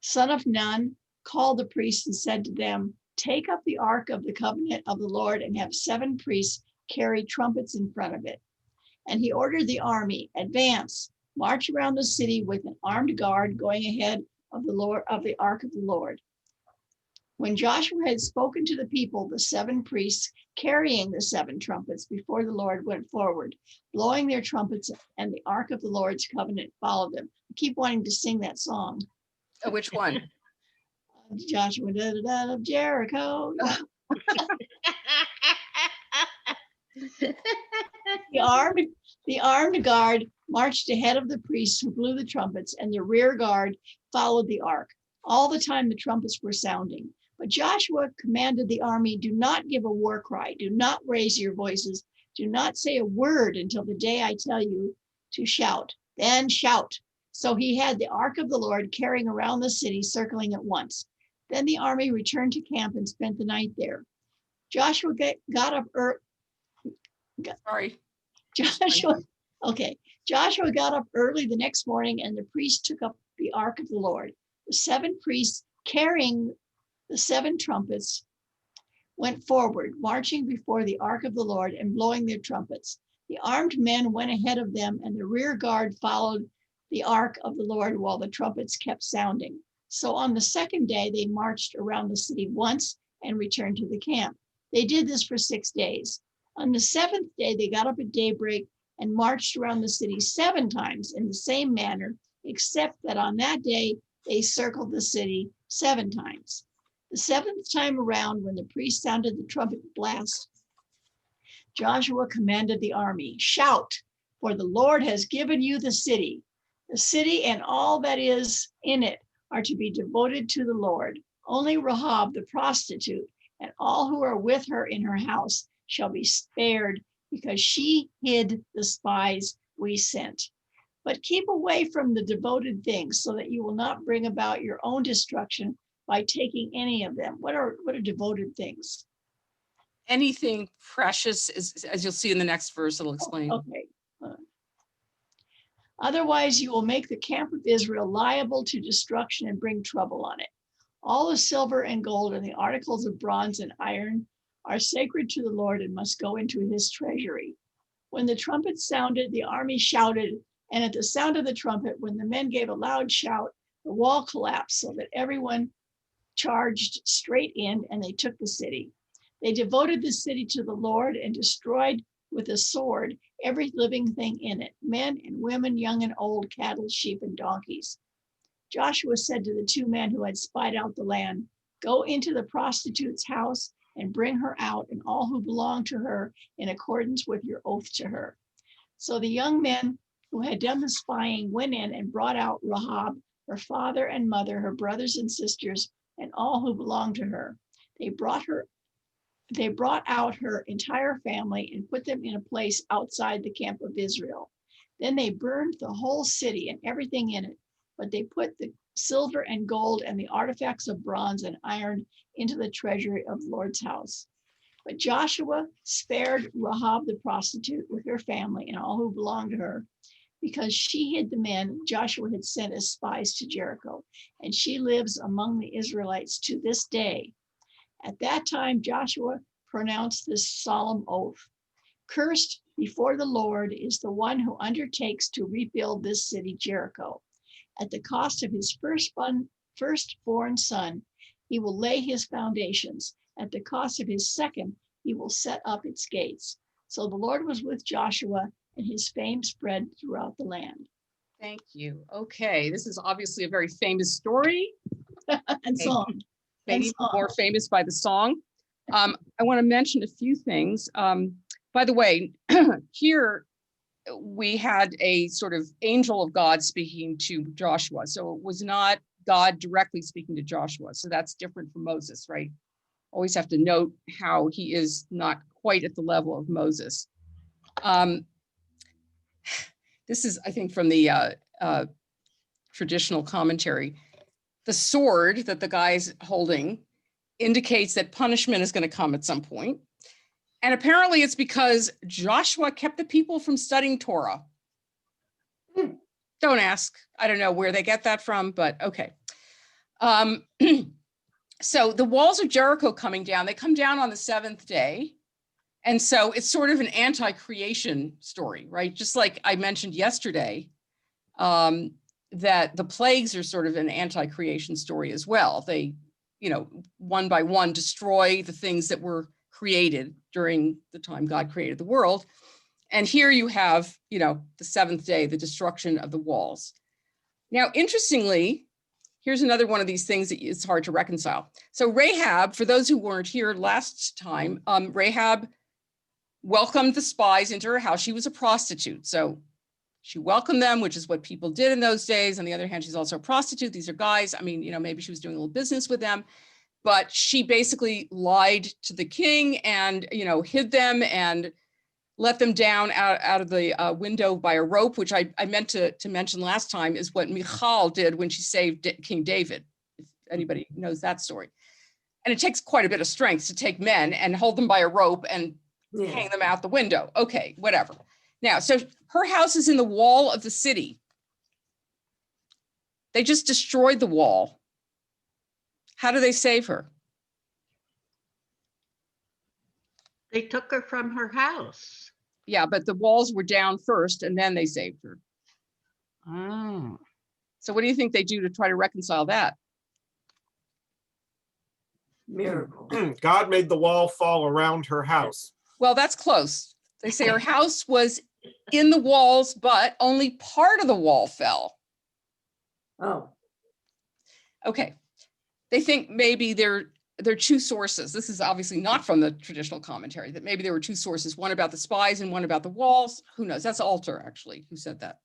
son of Nun, called the priests and said to them, "Take up the ark of the covenant of the Lord and have 7 priests carry trumpets in front of it." And he ordered the army, "Advance, march around the city with an armed guard going ahead of the ark of the Lord." When Joshua had spoken to the people, the 7 priests carrying the 7 trumpets before the Lord went forward, blowing their trumpets, and the ark of the Lord's covenant followed them. I keep wanting to sing that song. Oh, which one? Joshua of Jericho. The armed guard marched ahead of the priests who blew the trumpets, and the rear guard followed the ark. All the time the trumpets were sounding. But Joshua commanded the army, "Do not give a war cry. Do not raise your voices. Do not say a word until the day I tell you to shout. Then shout." So he had the ark of the Lord carrying around the city, circling it once. Then the army returned to camp and spent the night there. Joshua got up Sorry. Joshua got up early the next morning, and the priests took up the ark of the Lord. The 7 priests carrying the 7 trumpets went forward, marching before the ark of the Lord and blowing their trumpets. The armed men went ahead of them, and the rear guard followed the ark of the Lord while the trumpets kept sounding. So on the 2nd day, they marched around the city once and returned to the camp. They did this for 6 days. On the 7th day, they got up at daybreak and marched around the city 7 times in the same manner, except that on that day, they circled the city 7 times. The 7th time around, when the priest sounded the trumpet blast, Joshua commanded the army, "Shout, for the Lord has given you the city. The city and all that is in it are to be devoted to the Lord. Only Rahab the prostitute and all who are with her in her house shall be spared, because she hid the spies we sent. But keep away from the devoted things, so that you will not bring about your own destruction by taking any of them." What are devoted things? Anything precious is, as you'll see in the next verse, it'll explain. Okay. Otherwise, you will make the camp of Israel liable to destruction and bring trouble on it. All the silver and gold and the articles of bronze and iron are sacred to the Lord and must go into his treasury. When the trumpet sounded, the army shouted, and at the sound of the trumpet, when the men gave a loud shout, the wall collapsed so that everyone charged straight in, and they took the city. They devoted the city to the Lord and destroyed with a sword every living thing in it, men and women, young and old, cattle, sheep, and donkeys. Joshua said to the 2 men who had spied out the land, "Go into the prostitute's house and bring her out and all who belong to her in accordance with your oath to her." So the young men who had done the spying went in and brought out Rahab, her father and mother, her brothers and sisters, and all who belonged to her. They brought out her entire family and put them in a place outside the camp of Israel. Then they burned the whole city and everything in it, but they put the silver and gold and the artifacts of bronze and iron into the treasury of the Lord's house. But Joshua spared Rahab the prostitute with her family and all who belonged to her, because she hid the men Joshua had sent as spies to Jericho, and she lives among the Israelites to this day. At that time, Joshua pronounced this solemn oath: "Cursed before the Lord is the one who undertakes to rebuild this city, Jericho. At the cost of his firstborn son, he will lay his foundations. At the cost of his second, he will set up its gates." So the Lord was with Joshua, and his fame spread throughout the land. Thank you. Okay, this is obviously a very famous story. And song. Maybe song. more famous by the song. I want to mention a few things. By the way, here we had a sort of angel of God speaking to Joshua. So it was not God directly speaking to Joshua. So that's different from Moses, right? Always have to note how he is not quite at the level of Moses. This is, I think, from the traditional commentary. The sword that the guy's holding indicates that punishment is going to come at some point. And apparently it's because Joshua kept the people from studying Torah. Don't ask. I don't know where they get that from, but okay. So the walls of Jericho coming down, they come down on the 7th day. And so it's sort of an anti-creation story, right? Just like I mentioned yesterday, that the plagues are sort of an anti-creation story as well. They, one by one destroy the things that were created during the time God created the world. And here you have, the 7th day, the destruction of the walls. Now, interestingly, here's another one of these things that it's hard to reconcile. So Rahab, for those who weren't here last time, Rahab welcomed the spies into her house. She was a prostitute. So she welcomed them, which is what people did in those days. On the other hand, she's also a prostitute. These are guys. I mean, maybe she was doing a little business with them, but she basically lied to the king and, hid them and let them down out of the window by a rope, which I meant to mention last time is what Michal did when she saved King David, if anybody knows that story. And it takes quite a bit of strength to take men and hold them by a rope and hang them out the window. Okay, whatever. Now, so her house is in the wall of the city. They just destroyed the wall. How do they save her? They took her from her house. Yeah, but the walls were down first and then they saved her. Oh. So what do you think they do to try to reconcile that? Miracle. God made the wall fall around her house. Well, that's close. They say her house was in the walls, but only part of the wall fell. Oh, Okay. They think maybe there are 2 sources. This is obviously not from the traditional commentary, that maybe there were 2 sources, one about the spies and one about the walls. Who knows? That's Alter, actually, who said that.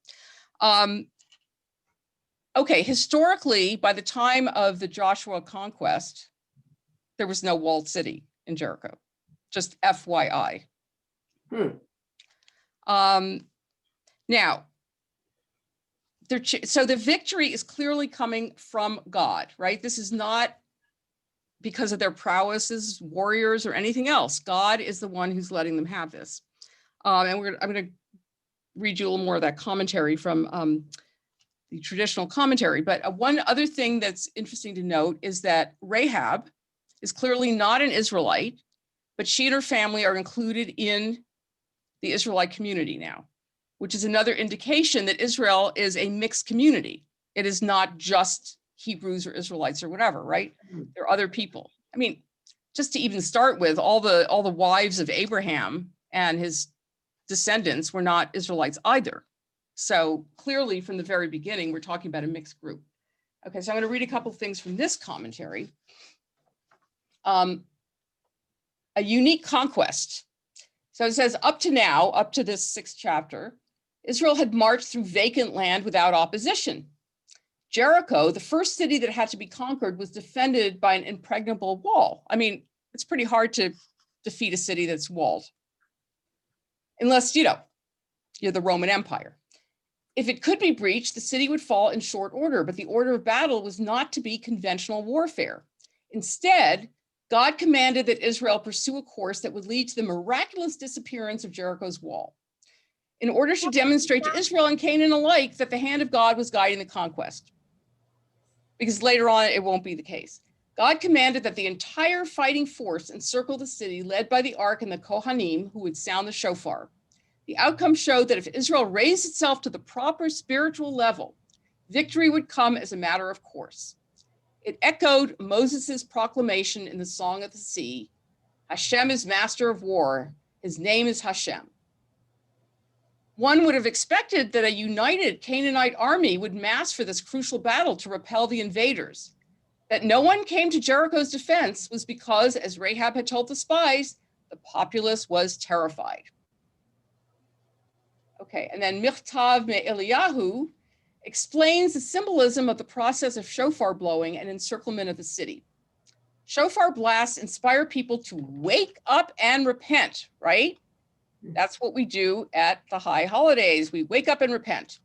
Okay, historically, by the time of the Joshua conquest, there was no walled city in Jericho, just FYI. Now, so the victory is clearly coming from God, right? This is not because of their prowess as warriors or anything else. God is the one who's letting them have this. And I'm going to read you a little more of that commentary from the traditional commentary. But one other thing that's interesting to note is that Rahab is clearly not an Israelite, but she and her family are included in the Israelite community now, which is another indication that Israel is a mixed community. It is not just Hebrews or Israelites or whatever, right? There are other people. I mean, just to even start with, all the wives of Abraham and his descendants were not Israelites either. So clearly from the very beginning, we're talking about a mixed group. Okay, so I'm going to read a couple of things from this commentary. A unique conquest. So it says, up to now, up to this 6th chapter, Israel had marched through vacant land without opposition. Jericho, the first city that had to be conquered, was defended by an impregnable wall. I mean, it's pretty hard to defeat a city that's walled, unless, you're the Roman Empire. If it could be breached, the city would fall in short order, but the order of battle was not to be conventional warfare. Instead, God commanded that Israel pursue a course that would lead to the miraculous disappearance of Jericho's wall, in order to demonstrate to Israel and Canaan alike that the hand of God was guiding the conquest. Because later on, it won't be the case. God commanded that the entire fighting force encircle the city, led by the ark and the Kohanim, who would sound the shofar. The outcome showed that if Israel raised itself to the proper spiritual level, victory would come as a matter of course. It echoed Moses' proclamation in the Song of the Sea, Hashem is master of war, his name is Hashem. One would have expected that a united Canaanite army would mass for this crucial battle to repel the invaders. That no one came to Jericho's defense was because, as Rahab had told the spies, the populace was terrified. Okay, and then Michtav Me'Eliyahu explains the symbolism of the process of shofar blowing and encirclement of the city. Shofar blasts inspire people to wake up and repent, right? That's what we do at the high holidays. We wake up and repent.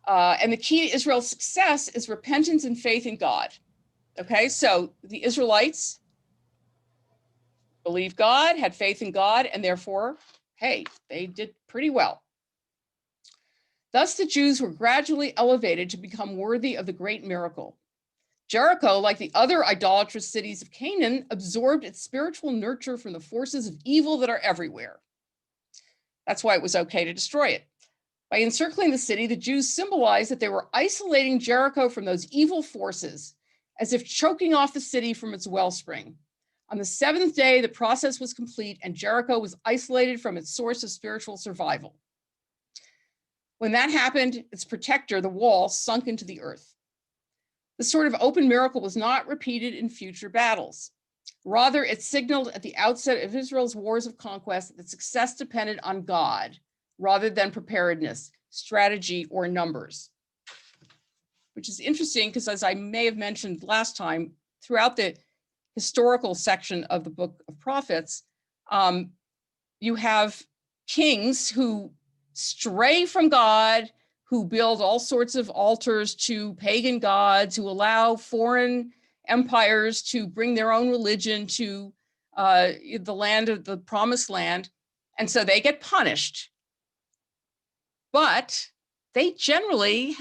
And the key to Israel's success is repentance and faith in God. Okay, so the Israelites believed God, had faith in God, and therefore, hey, they did pretty well. Thus, the Jews were gradually elevated to become worthy of the great miracle. Jericho, like the other idolatrous cities of Canaan, absorbed its spiritual nurture from the forces of evil that are everywhere. That's why it was okay to destroy it. By encircling the city, the Jews symbolized that they were isolating Jericho from those evil forces, as if choking off the city from its wellspring. On the 7th day, the process was complete and Jericho was isolated from its source of spiritual survival. When that happened, its protector, the wall, sunk into the earth. This sort of open miracle was not repeated in future battles. Rather, it signaled at the outset of Israel's wars of conquest that success depended on God, rather than preparedness, strategy, or numbers. Which is interesting because, as I may have mentioned last time, throughout the historical section of the book of prophets, you have kings who stray from God, who build all sorts of altars to pagan gods, who allow foreign empires to bring their own religion to the land of the promised land. And so they get punished. But they generally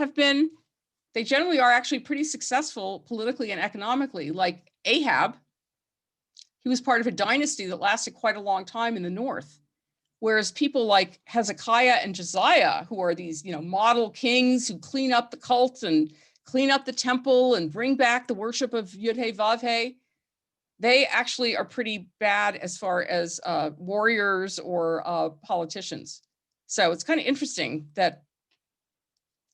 are actually pretty successful politically and economically. Like Ahab, he was part of a dynasty that lasted quite a long time in the north. Whereas people like Hezekiah and Josiah, who are these, model kings who clean up the cult and clean up the temple and bring back the worship of Yud-Heh Vav-Heh, they actually are pretty bad as far as warriors or politicians. So it's kind of interesting that,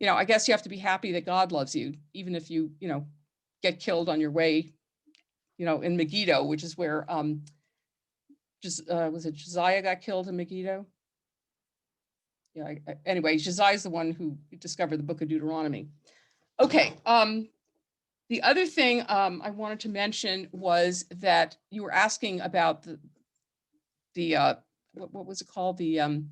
I guess you have to be happy that God loves you, even if you, get killed on your way, in Megiddo, which is where, was it Josiah got killed in Megiddo? Yeah, anyway, Josiah is the one who discovered the book of Deuteronomy. Okay, the other thing I wanted to mention was that you were asking about the what was it called? The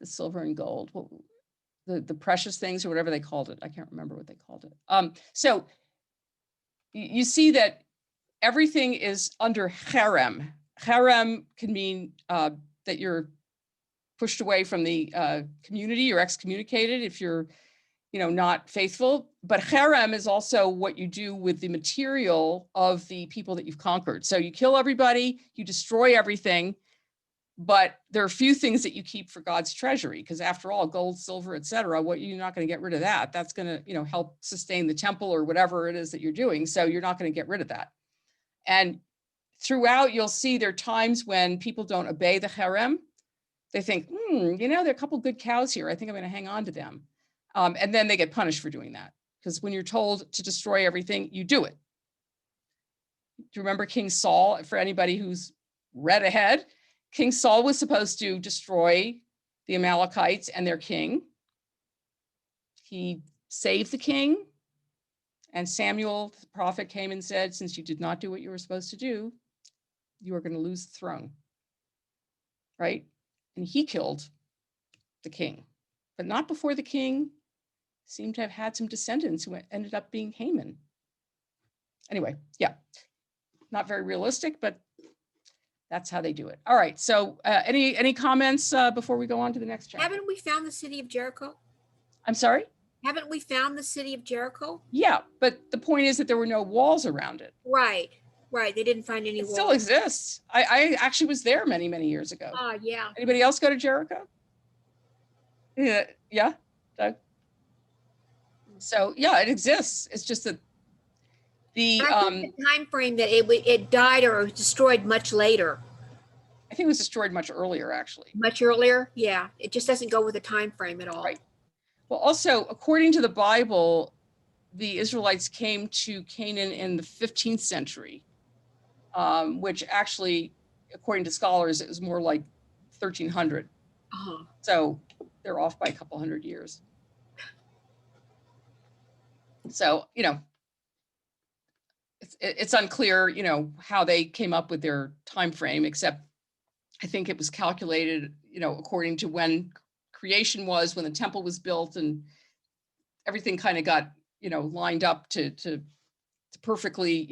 silver and gold, the precious things or whatever they called it. I can't remember what they called it. So you see that everything is under cherem. Cherem can mean that you're pushed away from the community, you're excommunicated if you're, not faithful. But cherem is also what you do with the material of the people that you've conquered. So you kill everybody, you destroy everything, But there are a few things that you keep for God's treasury, because after all, gold, silver, etc., what you're not going to get rid of that. That's going to, help sustain the temple or whatever it is that you're doing. So you're not going to get rid of that. And throughout, you'll see there are times when people don't obey the harem. They think, there are a couple good cows here. I think I'm going to hang on to them. And then they get punished for doing that. Because when you're told to destroy everything, you do it. Do you remember King Saul? For anybody who's read ahead, King Saul was supposed to destroy the Amalekites and their king. He saved the king. And Samuel, the prophet, came and said, since you did not do what you were supposed to do, you are going to lose the throne. Right? And he killed the king, but not before the king seemed to have had some descendants who ended up being Haman. Anyway, yeah, not very realistic, but that's how they do it. All right. So any comments before we go on to the next chapter? Haven't we found the city of Jericho? I'm sorry? Haven't we found the city of Jericho? Yeah, but the point is that there were no walls around it. Right. They didn't find any It walls. still exists. I actually was there many, many years ago. Yeah. Anybody else go to Jericho? Yeah, Doug? So yeah, it exists. It's just that the I think the time frame that it died or was destroyed much later. I think it was destroyed much earlier, actually. Much earlier? Yeah. It just doesn't go with the time frame at all. Right. Well, also, according to the Bible, the Israelites came to Canaan in the 15th century, which actually, according to scholars, it was more like 1300. Uh-huh. So they're off by a couple hundred years. So, it's unclear, how they came up with their time frame, except I think it was calculated, according to when creation was, when the temple was built, and everything kind of got, lined up to perfectly,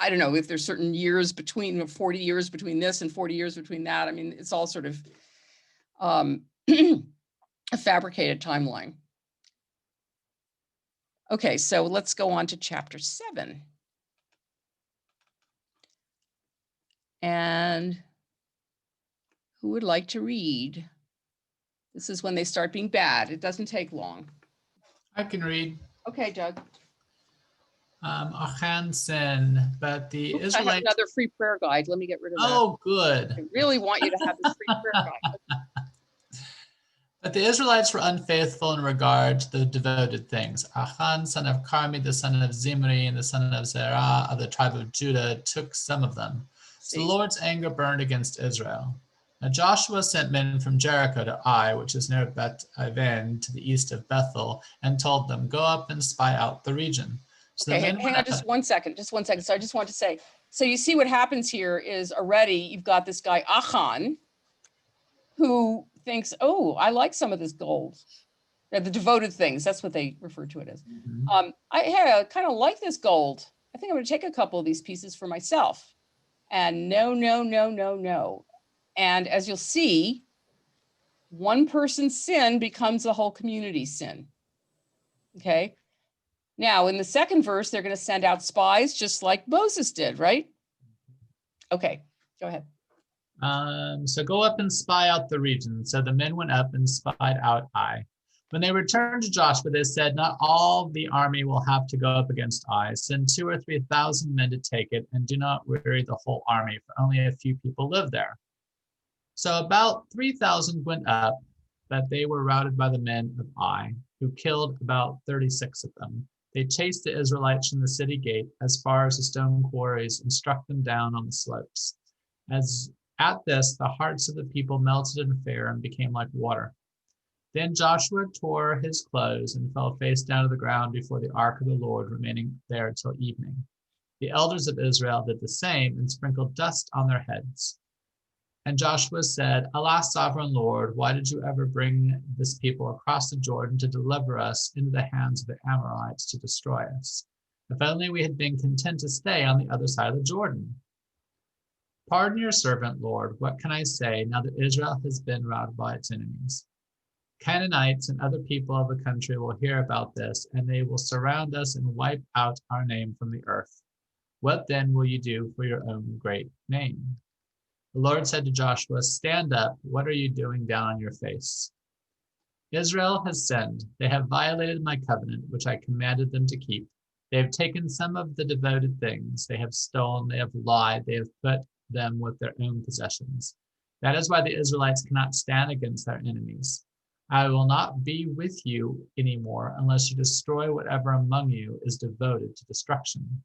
I don't know if there's certain years between 40 years between this and 40 years between that. I mean, it's all sort of a fabricated timeline. Okay, so let's go on to chapter 7. And who would like to read? This is when they start being bad. It doesn't take long. I can read. Okay, Doug. Achan sin, but the Oops, I have Israelites. another free prayer guide. Let me get rid of that. Oh, good. I really want you to have this free prayer guide. But the Israelites were unfaithful in regard to the devoted things. Achan, son of Carmi, the son of Zimri, and the son of Zerah of the tribe of Judah took some of them. So the Lord's anger burned against Israel. Now Joshua sent men from Jericho to Ai, which is near Beth Aven, to the east of Bethel, and told them, go up and spy out the region. So Okay, the men hang went on up- just one second. So I just want to say, so you see what happens here is already you've got this guy Achan who thinks, oh, I like some of this gold. The devoted things, that's what they refer to it as. Mhm. I kind of like this gold. I think I'm going to take a couple of these pieces for myself. And no. And as you'll see, one person's sin becomes the whole community's sin. Okay. Now, in the second verse, they're going to send out spies just like Moses did, right? Okay, go ahead. So go up and spy out the region. So the men went up and spied out Ai. When they returned to Joshua, they said, not all the army will have to go up against Ai. Send 2,000 or 3,000 men to take it, and do not weary the whole army, for only a few people live there. So about 3,000 went up, but they were routed by the men of Ai, who killed about 36 of them. They chased the Israelites from the city gate as far as the stone quarries and struck them down on the slopes. As at this, the hearts of the people melted in fear and became like water. Then Joshua tore his clothes and fell face down to the ground before the ark of the Lord, remaining there till evening. The elders of Israel did the same and sprinkled dust on their heads. And Joshua said, alas, sovereign Lord, why did you ever bring this people across the Jordan to deliver us into the hands of the Amorites to destroy us? If only we had been content to stay on the other side of the Jordan. Pardon your servant, Lord. What can I say now that Israel has been routed by its enemies? Canaanites and other people of the country will hear about this, and they will surround us and wipe out our name from the earth. What then will you do for your own great name? The Lord said to Joshua, "Stand up. What are you doing down on your face?" Israel has sinned. They have violated my covenant, which I commanded them to keep. They have taken some of the devoted things. They have stolen, they have lied, they have put them with their own possessions. That is why the Israelites cannot stand against their enemies. I will not be with you anymore unless you destroy whatever among you is devoted to destruction.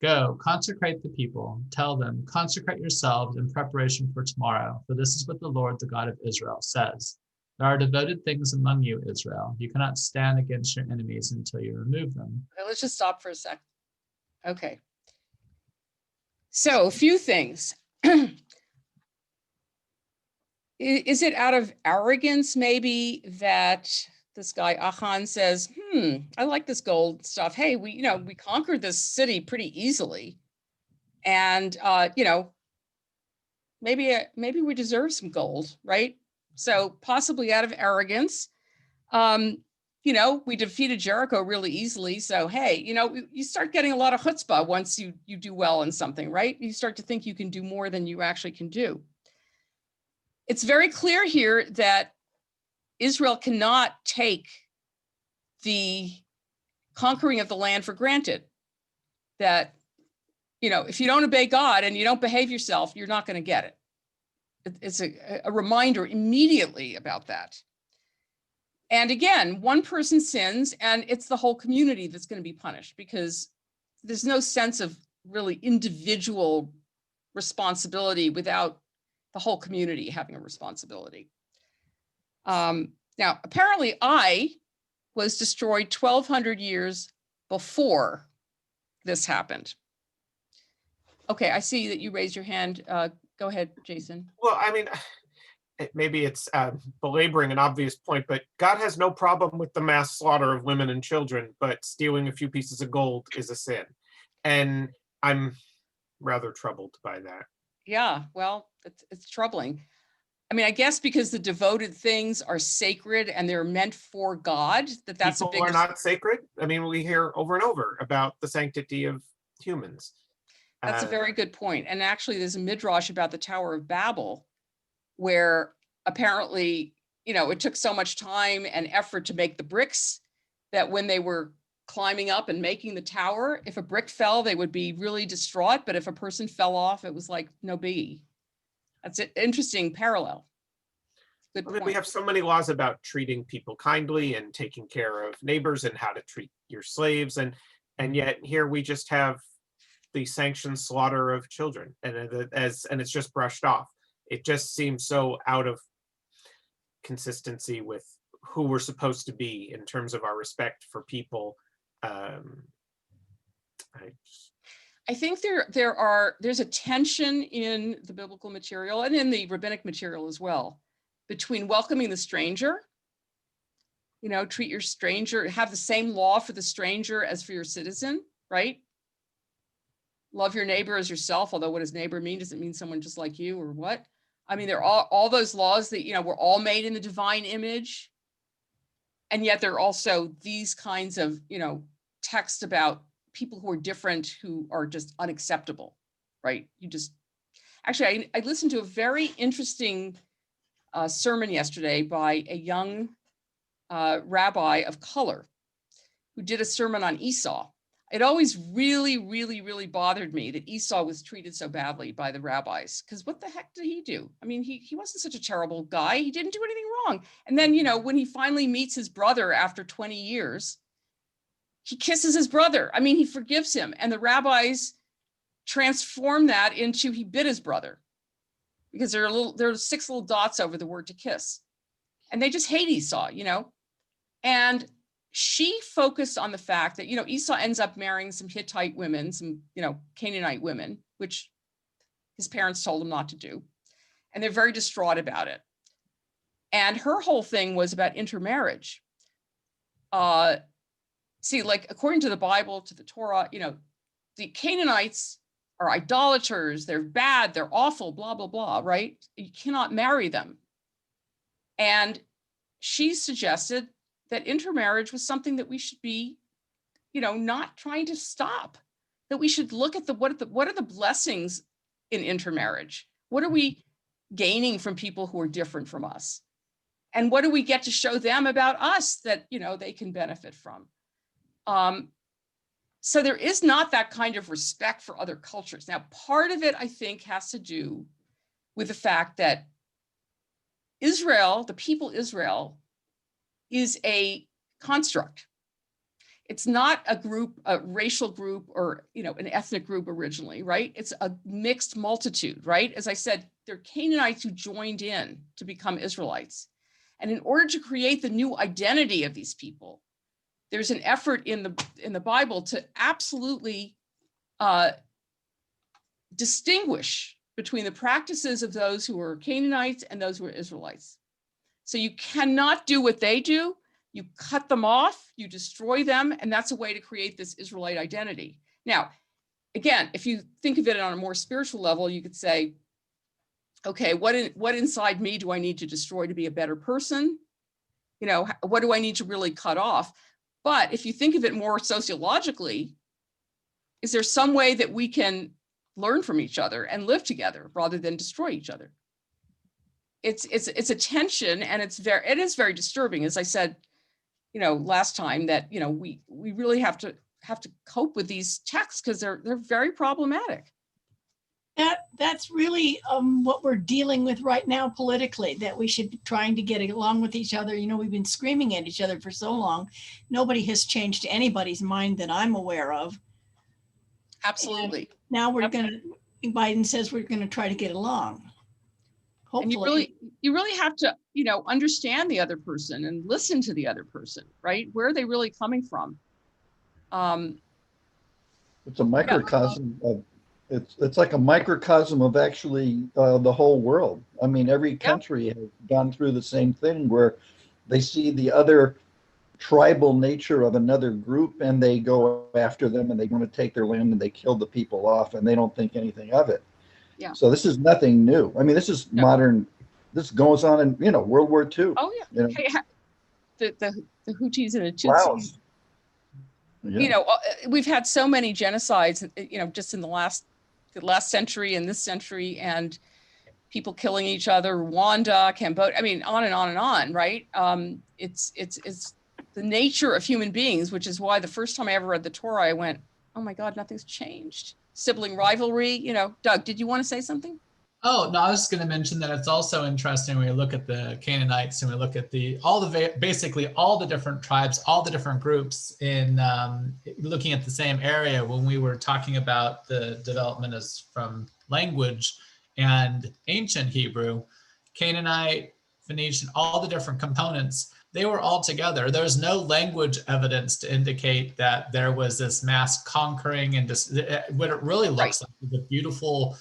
Go, consecrate the people. Tell them, consecrate yourselves in preparation for tomorrow, for this is what the Lord, the God of Israel, says. There are devoted things among you, Israel. You cannot stand against your enemies until you remove them. Okay, let's just stop for a sec. Okay. So a few things. Is it out of arrogance maybe that this guy Achan says, I like this gold stuff. Hey, we conquered this city pretty easily. And, maybe we deserve some gold, right? So possibly out of arrogance. We defeated Jericho really easily. So, hey, you start getting a lot of chutzpah once you do well in something, right? You start to think you can do more than you actually can do. It's very clear here that Israel cannot take the conquering of the land for granted. That, if you don't obey God and you don't behave yourself, you're not going to get it. It's a reminder immediately about that. And again, one person sins and it's the whole community that's going to be punished because there's no sense of really individual responsibility without the whole community having a responsibility. Now, apparently Ai was destroyed 1,200 years before this happened. Okay, I see that you raised your hand. Go ahead, Jason. Well, I mean, maybe it's belaboring an obvious point, but God has no problem with the mass slaughter of women and children, but stealing a few pieces of gold is a sin. And I'm rather troubled by that. Yeah, well, it's troubling. I mean, I guess because the devoted things are sacred and they're meant for God, that's People a big... are not sacred. I mean, we hear over and over about the sanctity of humans. That's a very good point. And actually, there's a midrash about the Tower of Babel, where apparently, it took so much time and effort to make the bricks that when they were climbing up and making the tower, if a brick fell, they would be really distraught. But if a person fell off, it was like no biggie. That's an interesting parallel. Good point. We have so many laws about treating people kindly and taking care of neighbors and how to treat your slaves. And yet here we just have the sanctioned slaughter of children, and it's just brushed off. It just seems so out of consistency with who we're supposed to be in terms of our respect for people. I think there's a tension in the biblical material and in the rabbinic material as well between welcoming the stranger, treat your stranger, have the same law for the stranger as for your citizen, right? Love your neighbor as yourself, although what does neighbor mean? Does it mean someone just like you or what? I mean, there are all those laws that, we're all made in the divine image. And yet there are also these kinds of, texts about people who are different, who are just unacceptable, right? Actually, I listened to a very interesting sermon yesterday by a young rabbi of color who did a sermon on Esau. It always really, really, really bothered me that Esau was treated so badly by the rabbis, because what the heck did he do? I mean, he wasn't such a terrible guy. He didn't do anything wrong. And then, when he finally meets his brother after 20 years, he kisses his brother. I mean, he forgives him. And the rabbis transform that into he bit his brother, because there are 6 little dots over the word to kiss. And they just hate Esau, And she focused on the fact that, Esau ends up marrying some Hittite women, some, Canaanite women, which his parents told him not to do. And they're very distraught about it. And her whole thing was about intermarriage. According to the Bible, to the Torah, the Canaanites are idolaters, they're bad, they're awful, blah, blah, blah, right? You cannot marry them. And she suggested that intermarriage was something that we should be, not trying to stop, that we should look at what are the blessings in intermarriage? What are we gaining from people who are different from us? And what do we get to show them about us that, you know, they can benefit from? So there is not that kind of respect for other cultures. Now, part of it, I think, has to do with the fact that Israel, the people Israel, is a construct. It's not a group, a racial group, or, you know, an ethnic group originally, right? It's a mixed multitude, right? As I said, they're Canaanites who joined in to become Israelites. And in order to create the new identity of these people, there's an effort in the Bible to absolutely distinguish between the practices of those who are Canaanites and those who are Israelites. So you cannot do what they do. You cut them off, you destroy them, and that's a way to create this Israelite identity. Now, again, if you think of it on a more spiritual level, you could say, okay, what inside me do I need to destroy to be a better person? You know, what do I need to really cut off? But if you think of it more sociologically, is there some way that we can learn from each other and live together rather than destroy each other? It's a tension, and it is very disturbing. As I said, you know, last time, that, you know, we really have to cope with these texts because they're very problematic. That's really what we're dealing with right now politically, that we should be trying to get along with each other. You know, we've been screaming at each other for so long. Nobody has changed anybody's mind that I'm aware of. Absolutely. And now Biden says we're going to try to get along. Hopefully. And you really have to, you know, understand the other person and listen to the other person, right? Where are they really coming from? It's a microcosm of, it's like a microcosm of actually the whole world. I mean, every country has gone through the same thing where they see the other tribal nature of another group and they go after them and they want to take their land and they kill the people off and they don't think anything of it. Yeah. So this is nothing new. I mean, this is modern. This goes on in, you know, World War II. Oh yeah. You know? Hey, the Houthis and the Tutsis. Wow. Yeah. You know, we've had so many genocides, you know, just in the last century and this century, and people killing each other, Rwanda, Cambodia, I mean, on and on and on, right? It's the nature of human beings, which is why the first time I ever read the Torah, I went, oh my God, nothing's changed. Sibling rivalry, you know. Doug, did you want to say something? Oh, no, I was just going to mention that it's also interesting when we look at the Canaanites and we look at basically all the different tribes, all the different groups in looking at the same area. When we were talking about the development as from language and ancient Hebrew, Canaanite, Phoenician, all the different components, they were all together. There's no language evidence to indicate that there was this mass conquering and just what it really looks like is a beautiful,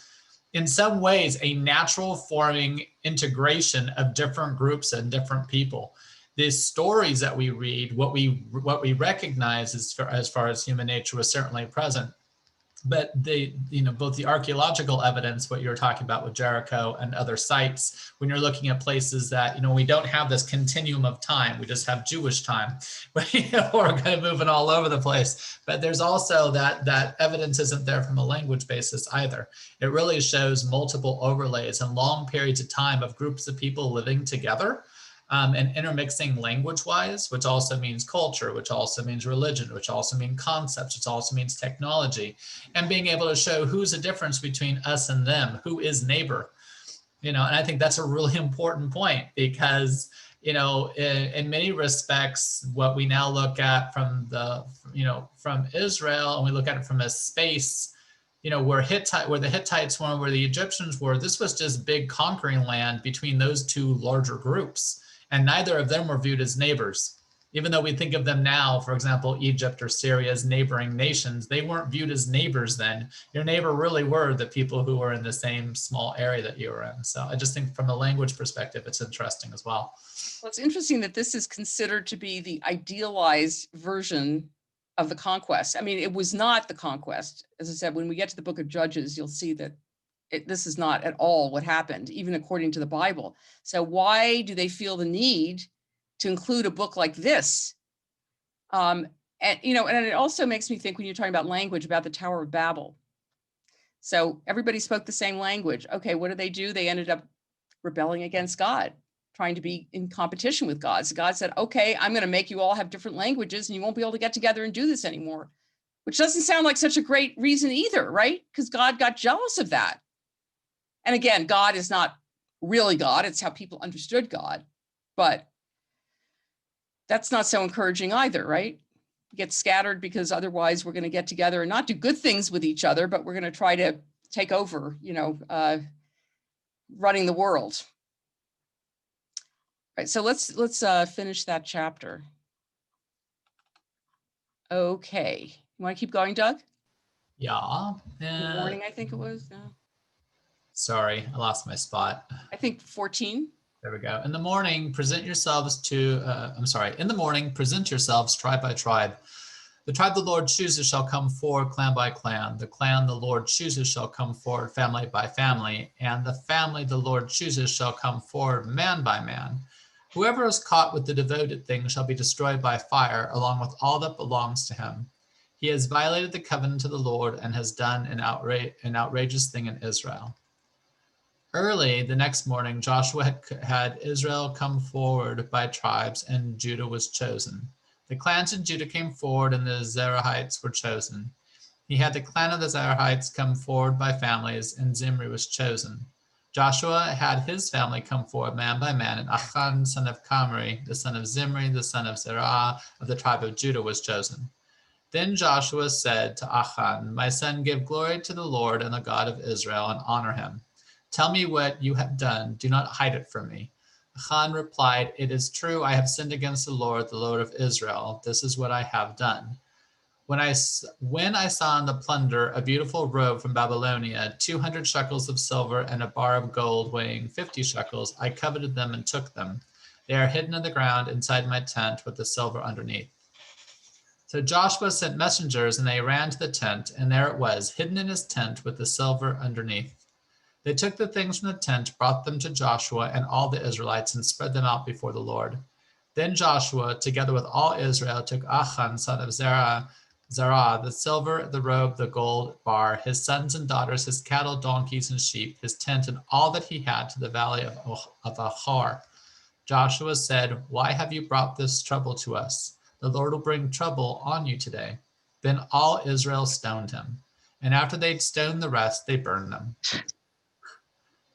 in some ways, a natural forming integration of different groups and different people. The stories that we read, what we recognize as far as human nature was certainly present. But both the archaeological evidence, what you were talking about with Jericho and other sites, when you're looking at places that, we don't have this continuum of time, we just have Jewish time, but we're kind of moving all over the place. But there's also that evidence isn't there from a language basis either. It really shows multiple overlays and long periods of time of groups of people living together. And intermixing language-wise, which also means culture, which also means religion, which also means concepts, which also means technology, and being able to show who's the difference between us and them, who is neighbor, and I think that's a really important point because, in many respects, what we now look at from from Israel, and we look at it from a space, where the Hittites were, where the Egyptians were, this was just big conquering land between those two larger groups. And neither of them were viewed as neighbors. Even though we think of them now, for example, Egypt or Syria as neighboring nations, they weren't viewed as neighbors then. Your neighbor really were the people who were in the same small area that you were in. So I just think from a language perspective, it's interesting as well. Well, it's interesting that this is considered to be the idealized version of the conquest. I mean, it was not the conquest. As I said, when we get to the book of Judges, you'll see that this is not at all what happened, even according to the Bible. So why do they feel the need to include a book like this? And it also makes me think, when you're talking about language, about the Tower of Babel. So everybody spoke the same language. Okay, what do? They ended up rebelling against God, trying to be in competition with God. So God said, okay, I'm going to make you all have different languages and you won't be able to get together and do this anymore, which doesn't sound like such a great reason either, right? Because God got jealous of that. And again, God is not really God. It's how people understood God. But that's not so encouraging either, right? Get scattered because otherwise we're going to get together and not do good things with each other, but we're going to try to take over, running the world. All right, so let's finish that chapter. Okay, you want to keep going, Doug? Yeah. In the morning, I think it was. No, Sorry, I lost my spot. I think 14. There we go. In the morning, present yourselves in the morning, present yourselves tribe by tribe. The tribe the Lord chooses shall come forward clan by clan. The clan the Lord chooses shall come forward family by family. And the family the Lord chooses shall come forward man by man. Whoever is caught with the devoted thing shall be destroyed by fire, along with all that belongs to him. He has violated the covenant of the Lord and has done an outrageous thing in Israel. Early the next morning, Joshua had Israel come forward by tribes, and Judah was chosen. The clans of Judah came forward, and the Zerahites were chosen. He had the clan of the Zerahites come forward by families, and Zimri was chosen. Joshua had his family come forward man by man, and Achan, son of Kamri, the son of Zimri, the son of Zerah, of the tribe of Judah, was chosen. Then Joshua said to Achan, my son, give glory to the Lord and the God of Israel, and honor him. Tell me what you have done. Do not hide it from me. Achan replied, it is true, I have sinned against the Lord of Israel. This is what I have done. When I saw in the plunder a beautiful robe from Babylonia, 200 shekels of silver and a bar of gold weighing 50 shekels, I coveted them and took them. They are hidden in the ground inside my tent with the silver underneath. So Joshua sent messengers, and they ran to the tent, and there it was, hidden in his tent with the silver underneath. They took the things from the tent, brought them to Joshua and all the Israelites, and spread them out before the Lord. Then Joshua, together with all Israel, took Achan, son of Zerah, the silver, the robe, the gold bar, his sons and daughters, his cattle, donkeys, and sheep, his tent, and all that he had to the valley of Achor. Joshua said, why have you brought this trouble to us? The Lord will bring trouble on you today. Then all Israel stoned him. And after they'd stoned the rest, they burned them.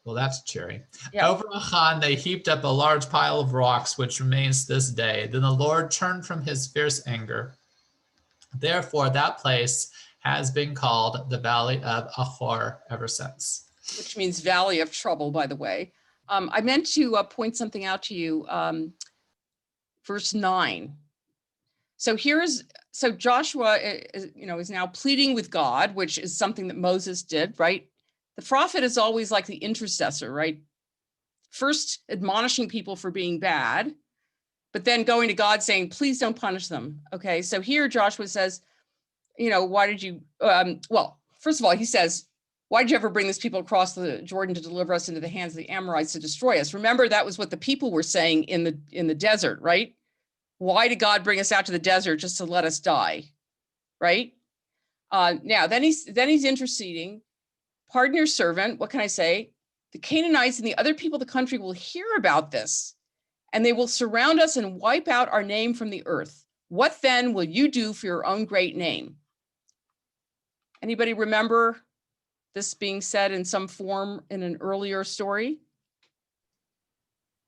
Well, that's cheery. Yeah. Over Achan, they heaped up a large pile of rocks, which remains to this day. Then the Lord turned from his fierce anger. Therefore, that place has been called the Valley of Achor ever since. Which means Valley of Trouble, by the way. I meant to point something out to you. Verse 9. So Joshua, is now pleading with God, which is something that Moses did, right? The prophet is always like the intercessor, right? First admonishing people for being bad, but then going to God saying, please don't punish them. Okay, so here Joshua says, why did you, first of all, he says, why did you ever bring this people across the Jordan to deliver us into the hands of the Amorites to destroy us? Remember, that was what the people were saying in the desert, right? Why did God bring us out to the desert just to let us die, right? Now, then he's interceding. Pardon your servant. What can I say? The Canaanites and the other people of the country will hear about this, and they will surround us and wipe out our name from the earth. What then will you do for your own great name? Anybody remember this being said in some form in an earlier story?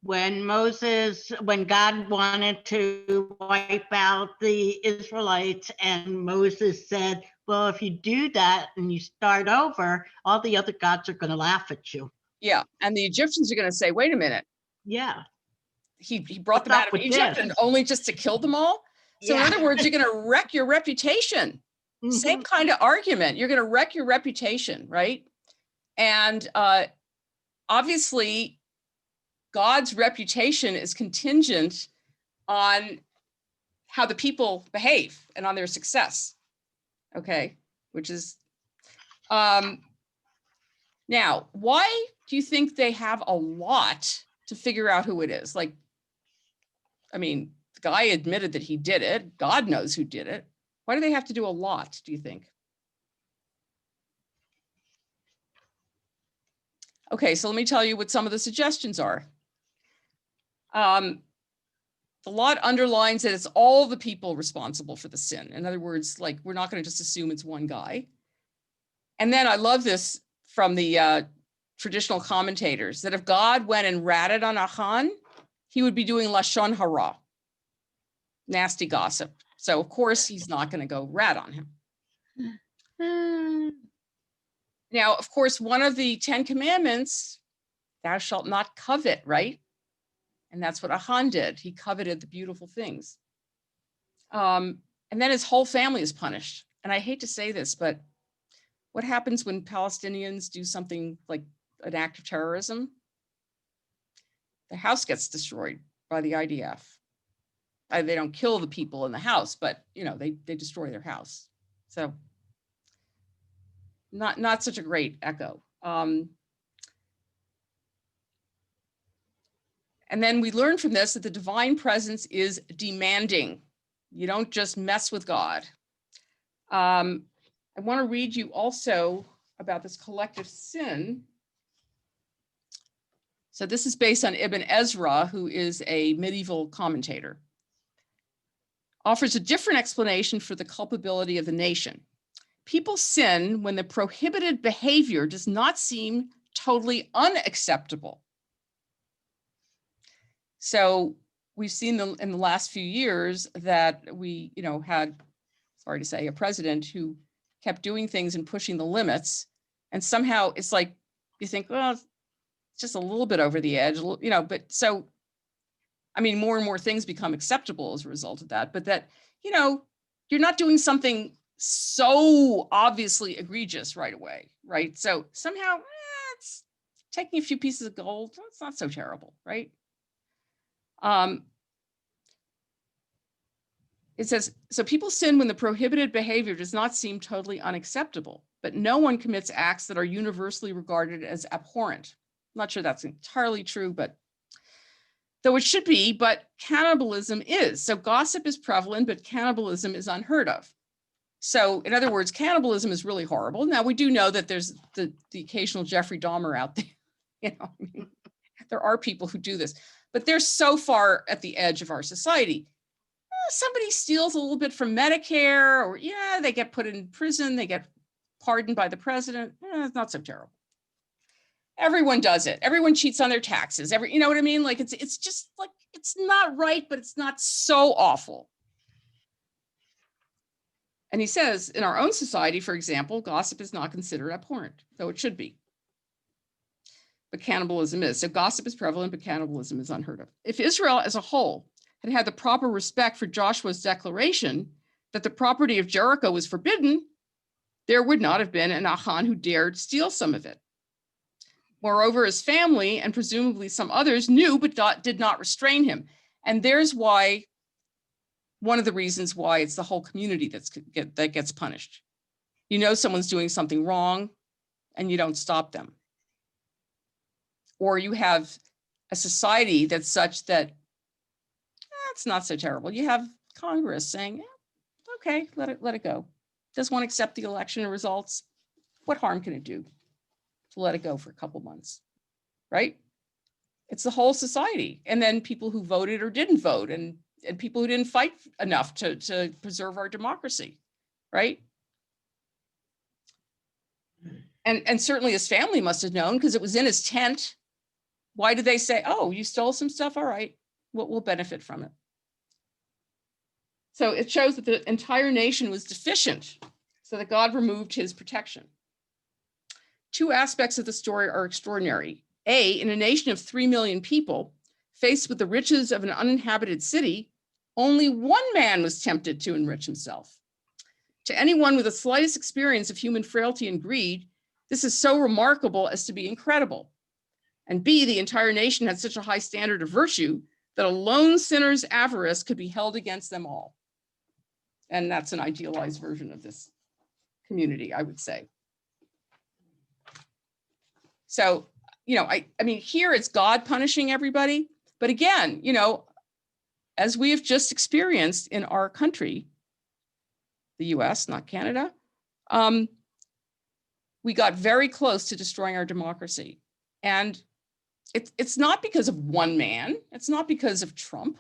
When God wanted to wipe out the Israelites, and Moses said, well, if you do that and you start over, all the other gods are going to laugh at you. Yeah, and the Egyptians are going to say, wait a minute. Yeah. He brought them out of Egypt and only just to kill them all? So in other words, you're going to wreck your reputation. Mm-hmm. Same kind of argument. You're going to wreck your reputation, right? And obviously, God's reputation is contingent on how the people behave and on their success. Okay, which is, now, why do you think they have a lot to figure out who it is? Like, I mean, the guy admitted that he did it. God knows who did it. Why do they have to do a lot, do you think? Okay, so let me tell you what some of the suggestions are. The lot underlines that it's all the people responsible for the sin. In other words, like, we're not going to just assume it's one guy. And then I love this from the traditional commentators, that if God went and ratted on Achan, he would be doing lashon hara, nasty gossip. So of course he's not going to go rat on him. Now, of course, one of the 10 commandments, thou shalt not covet, right? And that's what Achan did. He coveted the beautiful things. And then his whole family is punished. And I hate to say this, but what happens when Palestinians do something like an act of terrorism? The house gets destroyed by the IDF. They don't kill the people in the house, but they destroy their house. So not such a great echo. And then we learn from this that the divine presence is demanding. You don't just mess with God. I want to read you also about this collective sin. So this is based on Ibn Ezra, who is a medieval commentator. Offers a different explanation for the culpability of the nation. People sin when the prohibited behavior does not seem totally unacceptable. So we've seen in the last few years that we, had, sorry to say, a president who kept doing things and pushing the limits. And somehow it's like, you think, well, it's just a little bit over the edge, but so, I mean, more and more things become acceptable as a result of that, but that, you're not doing something so obviously egregious right away, right? So somehow it's taking a few pieces of gold. It's not so terrible, right? It says, so people sin when the prohibited behavior does not seem totally unacceptable, but no one commits acts that are universally regarded as abhorrent. I'm not sure that's entirely true, but though it should be, but cannibalism is. So gossip is prevalent, but cannibalism is unheard of. So in other words, cannibalism is really horrible. Now we do know that there's the occasional Jeffrey Dahmer out there. There are people who do this, but they're so far at the edge of our society. Somebody steals a little bit from Medicare, or they get put in prison, they get pardoned by the president. It's not so terrible. Everyone does it. Everyone cheats on their taxes. You know what I mean? Like it's just like, it's not right, but it's not so awful. And he says, in our own society, for example, gossip is not considered abhorrent, though it should be. But cannibalism is. So gossip is prevalent, but cannibalism is unheard of. If Israel as a whole had had the proper respect for Joshua's declaration that the property of Jericho was forbidden, there would not have been an Achan who dared steal some of it. Moreover, his family and presumably some others knew but did not restrain him. And there's why, one of the reasons why it's the whole community that gets punished. Someone's doing something wrong and you don't stop them. Or you have a society that's such that it's not so terrible. You have Congress saying, okay, let it go. Does one accept the election results? What harm can it do to let it go for a couple months, right? It's the whole society. And then people who voted or didn't vote, and people who didn't fight enough to preserve our democracy, right? And certainly his family must have known, because it was in his tent. Why did they say, oh, you stole some stuff? All right, we'll benefit from it. So it shows that the entire nation was deficient, so that God removed his protection. Two aspects of the story are extraordinary. A, in a nation of 3 million people, faced with the riches of an uninhabited city, only one man was tempted to enrich himself. To anyone with the slightest experience of human frailty and greed, this is so remarkable as to be incredible. And B, the entire nation had such a high standard of virtue that a lone sinner's avarice could be held against them all. And that's an idealized version of this community, I would say. So, I mean, here it's God punishing everybody. But again, as we have just experienced in our country, the US, not Canada, we got very close to destroying our democracy. And it's not because of one man. It's not because of Trump.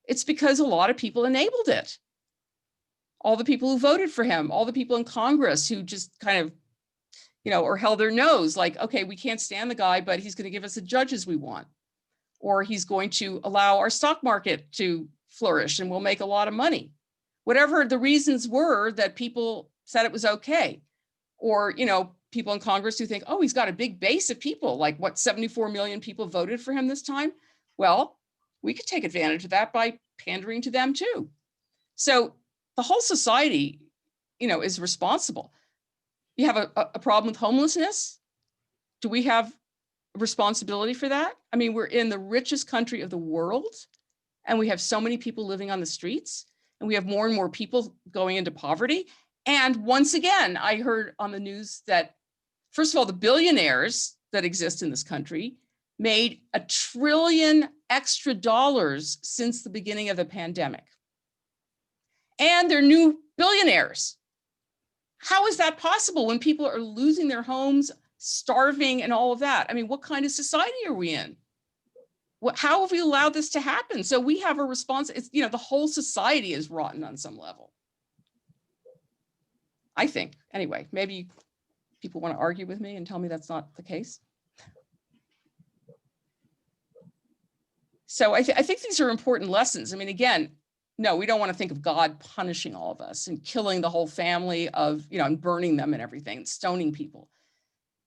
It's because a lot of people enabled it. All the people who voted for him, all the people in Congress who just kind of, or held their nose like, okay, we can't stand the guy, but he's going to give us the judges we want. Or he's going to allow our stock market to flourish and we'll make a lot of money. Whatever the reasons were that people said it was okay. Or, people in Congress who think, oh, he's got a big base of people, like what, 74 million people voted for him this time? Well, we could take advantage of that by pandering to them too. So the whole society, is responsible. You have a problem with homelessness? Do we have a responsibility for that? I mean, we're in the richest country of the world, and we have so many people living on the streets, and we have more and more people going into poverty. And once again, I heard on the news that, first of all, the billionaires that exist in this country made $1 trillion extra since the beginning of the pandemic. And they're new billionaires. How is that possible when people are losing their homes, starving, and all of that? I mean, what kind of society are we in? How have we allowed this to happen? So we have a response. It's, the whole society is rotten on some level. I think. Anyway, maybe people want to argue with me and tell me that's not the case. So I think these are important lessons. I mean, again, no, we don't want to think of God punishing all of us and killing the whole family of, and burning them and everything, and stoning people.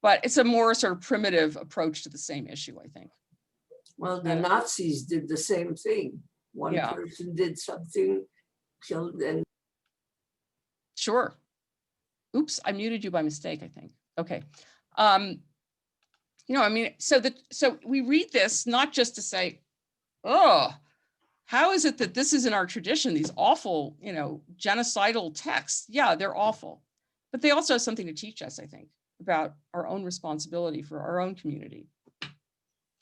But it's a more sort of primitive approach to the same issue, I think. Well, the Nazis did the same thing. One Yeah. person did something, killed, and Sure. Oops, I muted you by mistake, I think. Okay. So we read this not just to say, oh, how is it that this is in our tradition, these awful, genocidal texts? Yeah, they're awful. But they also have something to teach us, I think, about our own responsibility for our own community.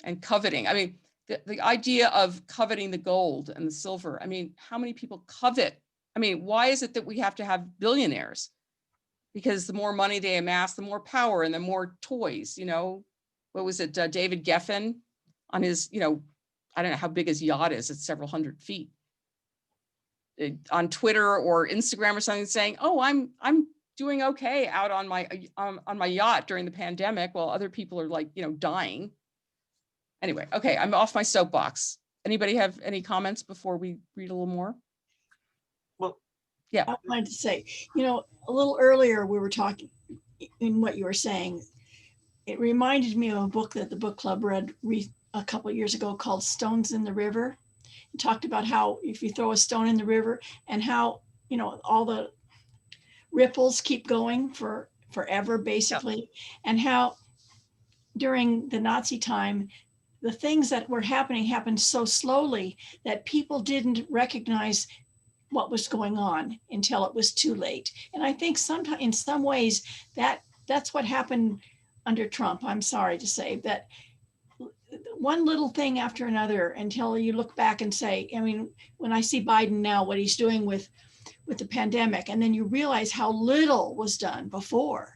And coveting. I mean, the idea of coveting the gold and the silver. I mean, how many people covet? I mean, why is it that we have to have billionaires? Because the more money they amass, the more power and the more toys, what was it? David Geffen on his, I don't know how big his yacht is. It's several hundred feet. On Twitter or Instagram or something saying, oh, I'm doing okay out on my yacht during the pandemic while other people are like, dying. Anyway, okay, I'm off my soapbox. Anybody have any comments before we read a little more? Well, yeah. I wanted to say, a little earlier we were talking in what you were saying. It reminded me of a book that the book club read a couple of years ago called Stones in the River. It talked about how if you throw a stone in the river and how, all the ripples keep going forever, basically, and how during the Nazi time, the things that were happened so slowly that people didn't recognize what was going on until it was too late. And I think sometimes, in some ways, that's what happened under Trump. I'm sorry to say that one little thing after another until you look back and say, I mean, when I see Biden now, what he's doing with the pandemic, and then you realize how little was done before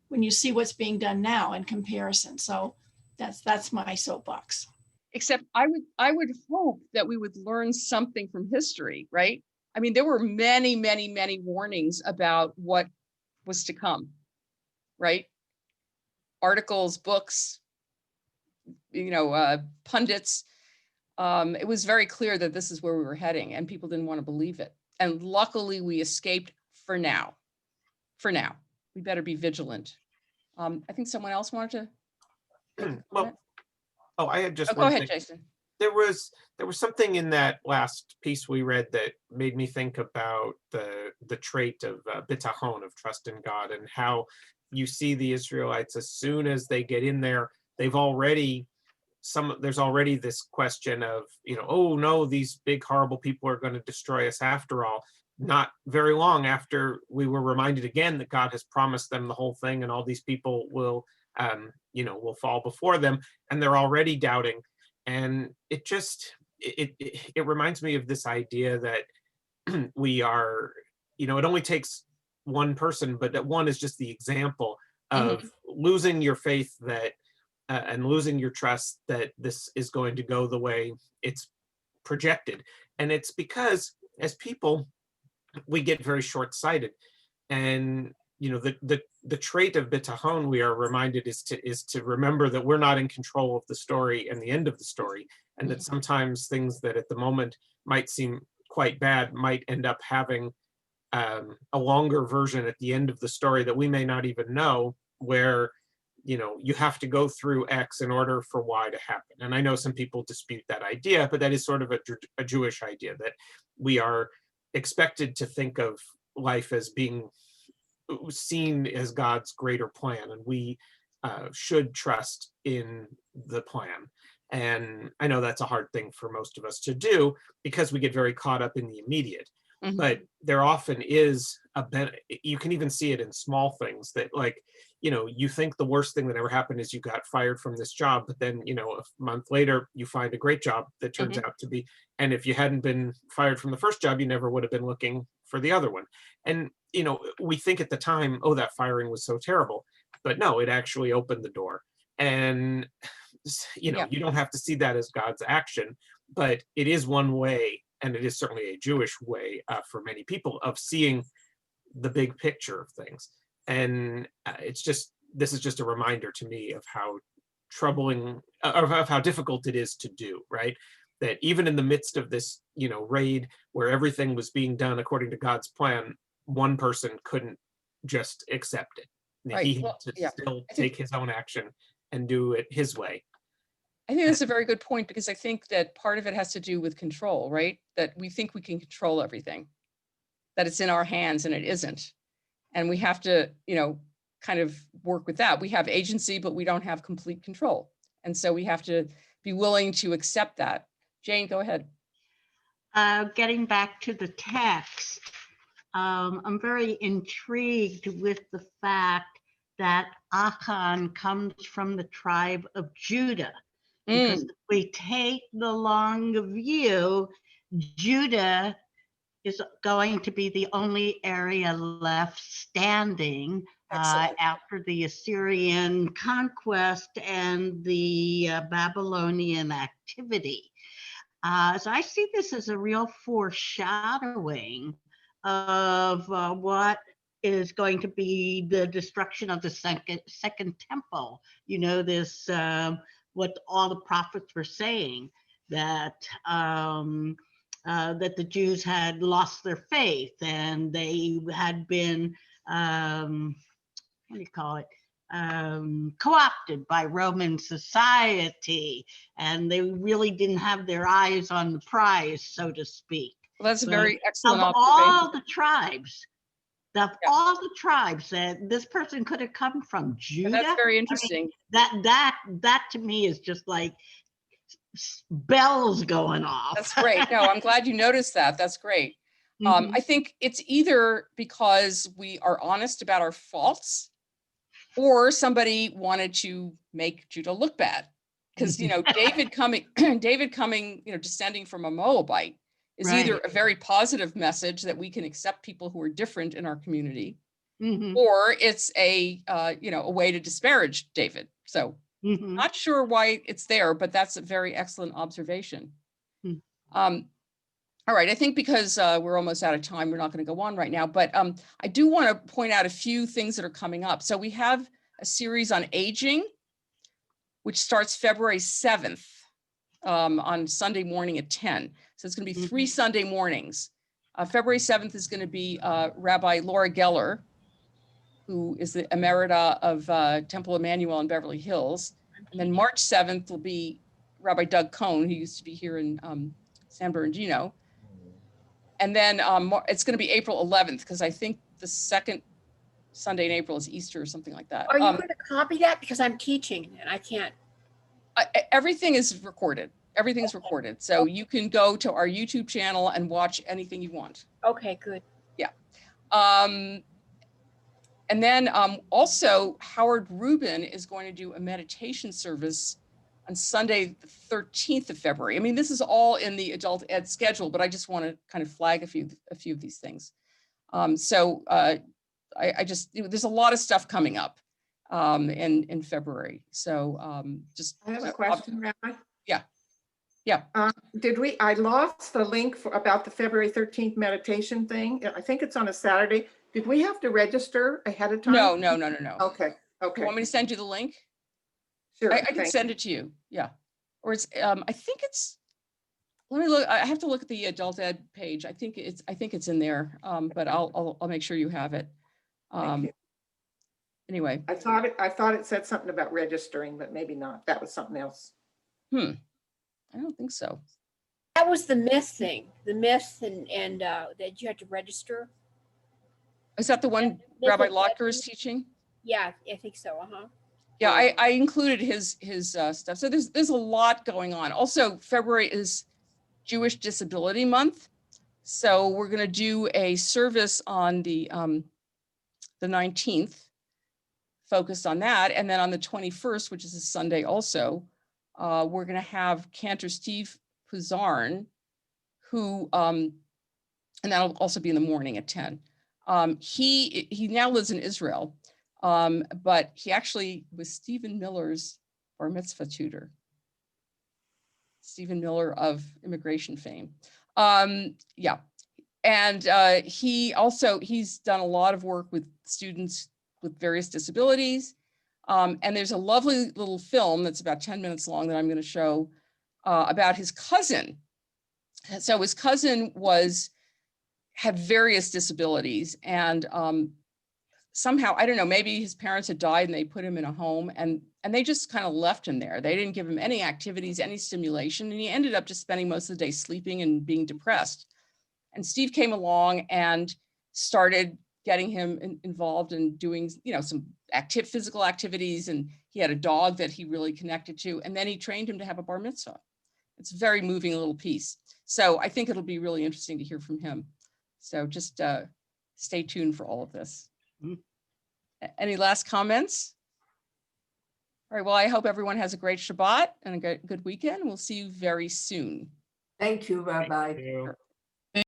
when you see what's being done now in comparison. So that's my soapbox. Except I would hope that we would learn something from history, right? I mean, there were many, many, many warnings about what was to come, right? Articles, books, pundits. It was very clear that this is where we were heading, and people didn't want to believe it. And luckily, we escaped for now. For now, we better be vigilant. I think someone else wanted to. Well, I had just go one ahead, thing. Jason. There was something in that last piece we read that made me think about the trait of bitachon, of trust in God, and how you see the Israelites as soon as they get in there, there's already this question of, oh no, these big horrible people are going to destroy us after all. Not very long after we were reminded again that God has promised them the whole thing, and all these people will fall before them, and they're already doubting. And it reminds me of this idea that we are, it only takes one person, but that one is just the example of losing your faith that and losing your trust that this is going to go the way it's projected. And it's because as people, we get very short-sighted. And the trait of bitachon, we are reminded, is to remember that we're not in control of the story and the end of the story, and that sometimes things that at the moment might seem quite bad might end up having a longer version at the end of the story that we may not even know, where you have to go through X in order for Y to happen. And I know some people dispute that idea, but that is sort of a Jewish idea, that we are expected to think of life as being seen as God's greater plan, and we should trust in the plan. And I know that's a hard thing for most of us to do because we get very caught up in the immediate. But there often is you can even see it in small things that, like, you think the worst thing that ever happened is you got fired from this job, but then, a month later you find a great job that turns out to be, and if you hadn't been fired from the first job, you never would have been looking for the other one. And, we think at the time, oh, that firing was so terrible, but no, it actually opened the door. And, you don't have to see that as God's action, but it is one way, and it is certainly a Jewish way for many people of seeing the big picture of things. And this is just a reminder to me of how troubling, of how difficult it is to do, right? That even in the midst of this, raid where everything was being done according to God's plan, one person couldn't just accept it. Right. He had to still take his own action and do it his way. I think that's a very good point, because I think that part of it has to do with control, right? That we think we can control everything, that it's in our hands, and it isn't. And we have to, kind of work with that. We have agency, but we don't have complete control. And so we have to be willing to accept that. Jane, go ahead. Getting back to the text, I'm very intrigued with the fact that Achan comes from the tribe of Judah. Because if we take the long view, Judah is going to be the only area left standing after the Assyrian conquest and the Babylonian activity. So I see this as a real foreshadowing of what is going to be the destruction of the second temple. This what all the prophets were saying, that that the Jews had lost their faith, and they had been co-opted by Roman society, and they really didn't have their eyes on the prize, so to speak. Well, that's a very excellent of observation. all the tribes, all the tribes that this person could have come from, Judah. That's very interesting. That to me is just like bells going off. That's great. No, I'm glad you noticed that. That's great. I think it's either because we are honest about our faults, or somebody wanted to make Judah look bad. Because David coming, descending from a Moabite is either a very positive message that we can accept people who are different in our community, or it's a way to disparage David. So not sure why it's there, but that's a very excellent observation. All right, I think because we're almost out of time, we're not going to go on right now, but I do want to point out a few things that are coming up. So we have a series on aging, which starts February 7th on Sunday morning at 10. So it's going to be 3 Sunday mornings. February 7th is going to be Rabbi Laura Geller, who is the emerita of Temple Emmanuel in Beverly Hills. And then March 7th will be Rabbi Doug Cohn, who used to be here in San Bernardino. And then it's going to be April 11th, because I think the second Sunday in April is Easter or something like that. Are you going to copy that? Because I'm teaching and I can't. Everything is recorded. Everything's recorded. So you can go to our YouTube channel and watch anything you want. Okay, good. Yeah. And then also Howard Rubin is going to do a meditation service on Sunday, the 13th of February. I mean, this is all in the adult ed schedule, but I just want to kind of flag a few of these things. I just, there's a lot of stuff coming up. in February. So just. I have a so, question, Rabbi. Yeah. Yeah. I lost the link for about the February 13th meditation thing. I think it's on a Saturday. Did we have to register ahead of time? No. Okay, You okay. want me to send you the link? Sure. I can thank send it to you. Yeah. Or it's, I think it's, let me look, I have to look at the adult ed page. I think it's in there, but I'll make sure you have it. Thank you. Anyway. I thought it said something about registering, but maybe not. That was something else. I don't think so. That was the myth thing, the myth and that you had to register. Is that the one Myth Rabbi of Lottger is Bethany? teaching? Yeah, I think so. Uh-huh. Yeah, I included his stuff. So there's a lot going on. Also, February is Jewish Disability Month. So we're going to do a service on the 19th, focused on that. And then on the 21st, which is a Sunday also, we're going to have Cantor Steve Puzarn, who, and that'll also be in the morning at 10. He now lives in Israel, but he actually was Stephen Miller's bar mitzvah tutor. Stephen Miller of immigration fame. Yeah. And he's done a lot of work with students with various disabilities. And there's a lovely little film that's about 10 minutes long that I'm going to show about his cousin. So his cousin had various disabilities, and somehow, I don't know, maybe his parents had died and they put him in a home, and they just kind of left him there. They didn't give him any activities, any stimulation, and he ended up just spending most of the day sleeping and being depressed. And Steve came along and started getting him involved in doing, some physical activities, and he had a dog that he really connected to, and then he trained him to have a bar mitzvah. It's a very moving little piece. So I think it'll be really interesting to hear from him. So just stay tuned for all of this. Any last comments? All right, well, I hope everyone has a great Shabbat and a good weekend. We'll see you very soon. Thank you, Rabbi. Thank you.